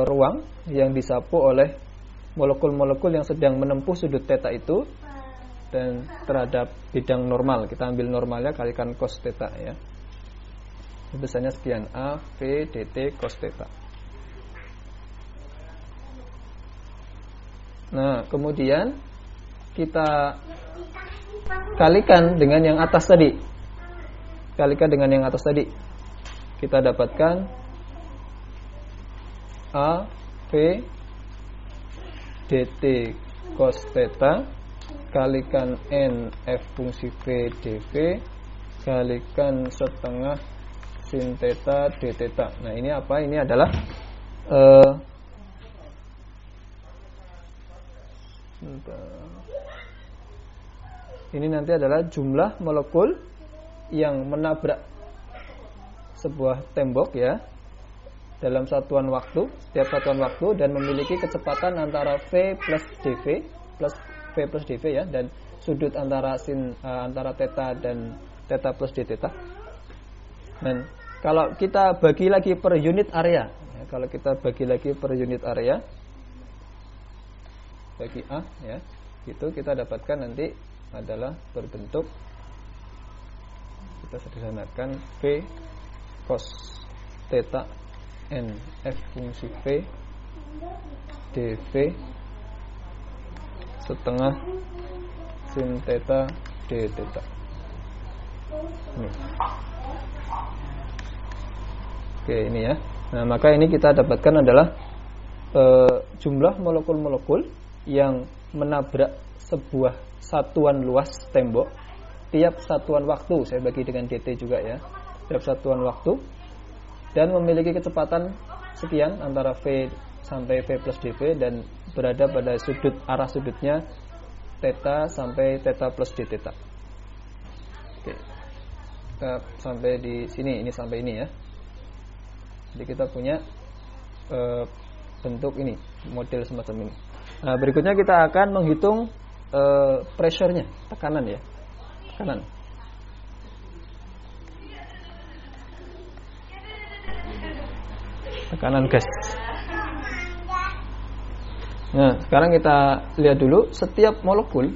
ruang yang disapu oleh molekul-molekul yang sedang menempuh sudut theta itu, dan terhadap bidang normal kita ambil normalnya kalikan cos theta ya. Besarnya sekian, A, V, dt, cos theta. Nah, kemudian kita kalikan dengan yang atas tadi. Kalikan dengan yang atas tadi. Kita dapatkan A, V, dt, cos theta kalikan N, F fungsi V, dV kalikan setengah sin theta d theta. Nah, ini apa? Ini adalah ini nanti adalah jumlah molekul yang menabrak sebuah tembok ya dalam satuan waktu, setiap satuan waktu, dan memiliki kecepatan antara V plus dV plus V plus dV ya, dan sudut antara antara theta dan theta plus d theta. Dan kalau kita bagi lagi per unit area ya, kalau kita bagi lagi per unit area bagi A ya, itu kita dapatkan nanti adalah berbentuk, kita sederhanakan, V cos theta N F fungsi V dV setengah sin theta d theta. Oke, ini ya. Nah, maka ini kita dapatkan adalah jumlah molekul-molekul yang menabrak sebuah satuan luas tembok tiap satuan waktu. Saya bagi dengan dt juga ya. Tiap satuan waktu, dan memiliki kecepatan sekian antara V sampai V plus dV, dan berada pada sudut, arah sudutnya theta sampai theta plus d theta. Oke. Kita sampai di sini, ini sampai ini ya. Jadi kita punya bentuk ini, model semacam ini. Nah, berikutnya kita akan menghitung pressure-nya, tekanan ya, tekanan. Tekanan gas. Nah, sekarang kita lihat dulu setiap molekul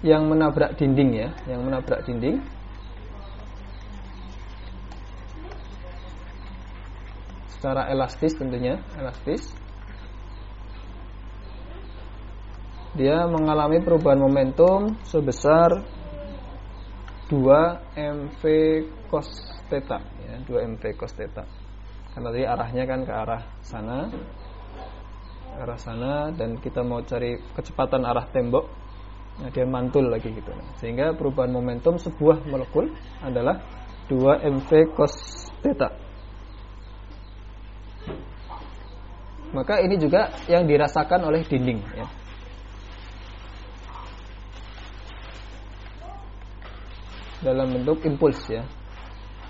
yang menabrak dinding ya, yang menabrak dinding secara elastis, tentunya elastis, dia mengalami perubahan momentum sebesar 2 mv cos theta ya, 2 mv cos theta. Karena tadi arahnya kan ke arah sana, dan kita mau cari kecepatan arah tembok, nah dia mantul lagi gitu. Sehingga perubahan momentum sebuah molekul adalah 2 mv cos theta. maka ini juga yang dirasakan oleh dinding ya. Dalam bentuk impuls ya.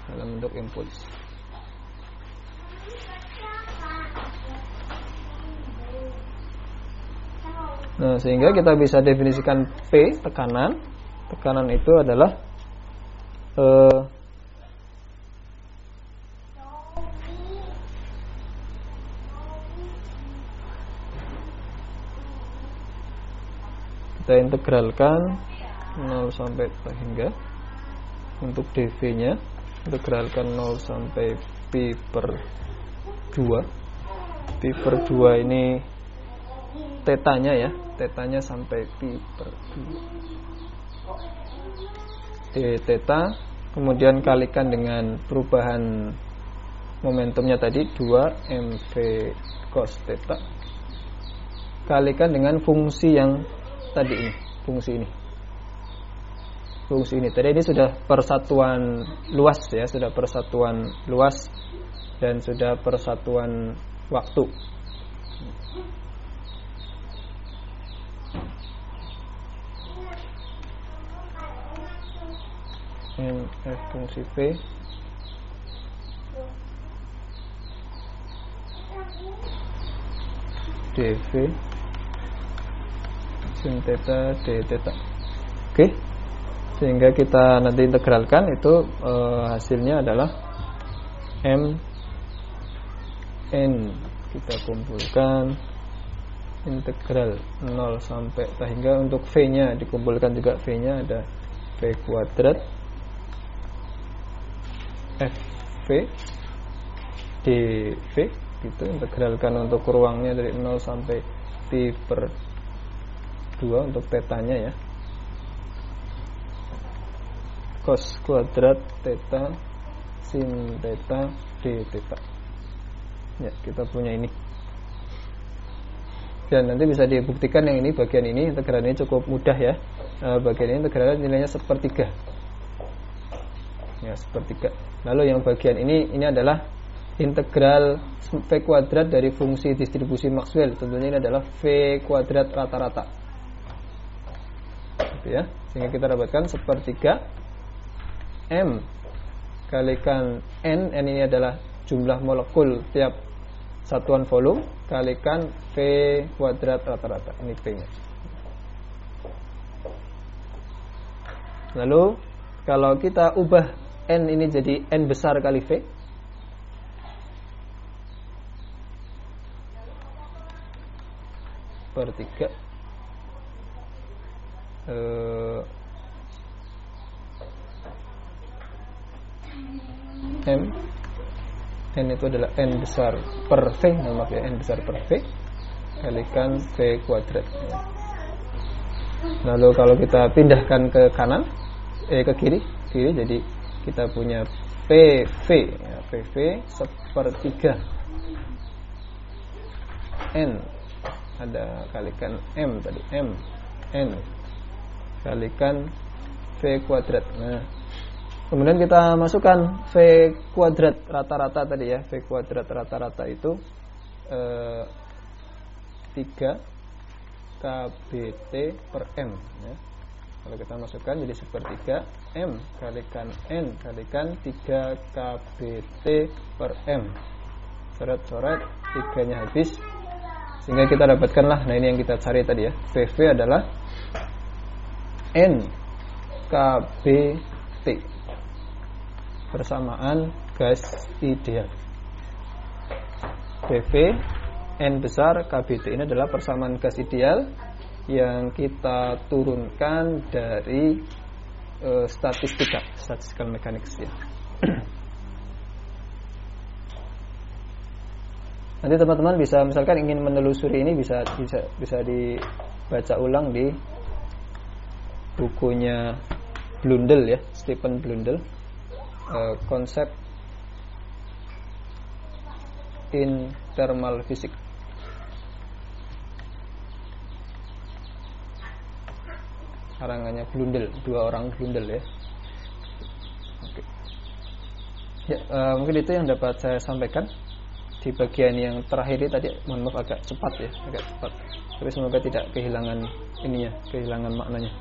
Dalam bentuk impuls. Nah, sehingga kita bisa definisikan P, tekanan. Tekanan itu adalah kita integralkan 0 sampai hingga untuk dV-nya integralkan 0 sampai pi per 2. Pi per 2 ini tetanya ya, tetanya sampai pi per 2 d theta, kemudian kalikan dengan perubahan momentumnya tadi 2 mv cos theta, kalikan dengan fungsi yang tadi ini, fungsi ini tadi. Ini sudah persatuan luas ya, sudah persatuan luas dan sudah persatuan waktu. F fungsi V dV sin theta d theta. Oke. Sehingga kita nanti integralkan itu hasilnya adalah m n, kita kumpulkan integral 0 sampai sehingga untuk V-nya dikumpulkan juga, V-nya ada V kuadrat FV dV gitu, integralkan untuk ruangnya dari 0 sampai pi per 2 untuk tetanya ya, cos kuadrat theta sin theta d theta ya, kita punya ini. Dan nanti bisa dibuktikan yang ini, bagian ini integral ini cukup mudah ya. Bagian ini integralnya nilainya sepertiga ya, sepertiga. Lalu yang bagian ini adalah integral V kuadrat dari fungsi distribusi Maxwell. Tentunya ini adalah V kuadrat rata-rata gitu ya. Sehingga kita dapatkan sepertiga M kalikan N ini adalah jumlah molekul tiap satuan volume, kalikan V kuadrat rata-rata. Ini V-nya. Lalu kalau kita ubah N ini jadi N besar kali V, per 3 M N itu adalah N besar per V, maaf ya, N besar per V kalikan V kuadrat. Lalu kalau kita pindahkan ke kanan, ke kiri, jadi kita punya PV ya, PV sepertiga N, ada kalikan M tadi, M N kalikan V kuadrat. Nah, kemudian kita masukkan V kuadrat rata-rata tadi ya, V kuadrat rata-rata itu 3 kBT per M ya. Kalau kita masukkan jadi sepertiga M kalikan N kalikan 3 kBT per M. Coret-coret, 3-nya habis, sehingga kita dapatkanlah, nah ini yang kita cari tadi ya, PV adalah N kBT bersamaan gas ideal. PV N besar kBT ini adalah persamaan gas ideal yang kita turunkan dari statistical mechanics ya. Nanti teman-teman bisa, misalkan ingin menelusuri ini, bisa dibaca ulang di bukunya Blundell ya, Stephen Blundell, konsep in thermal physics. Karangannya Blundell, 2 orang Blundell ya. Oke. Ya, mungkin itu yang dapat saya sampaikan. di bagian yang terakhir ini tadi, mohon maaf agak cepat ya, agak cepat. Tapi semoga tidak kehilangan ininya, kehilangan maknanya.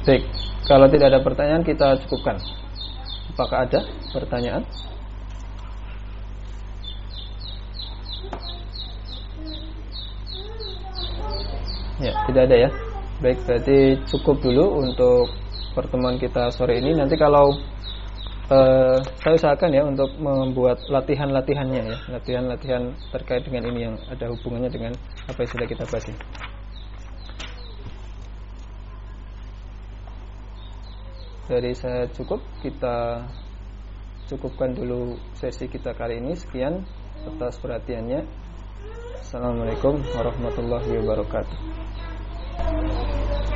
Baik, kalau tidak ada pertanyaan kita cukupkan. Apakah ada pertanyaan? Ya, tidak ada ya. Baik, berarti cukup dulu untuk pertemuan kita sore ini. Nanti kalau saya usahakan ya untuk membuat latihan-latihannya ya, latihan-latihan terkait dengan ini yang ada hubungannya dengan apa yang sudah kita bahas. Dari saya cukup, kita cukupkan dulu sesi kita kali ini. Sekian atas perhatiannya. Assalamualaikum warahmatullahi wabarakatuh.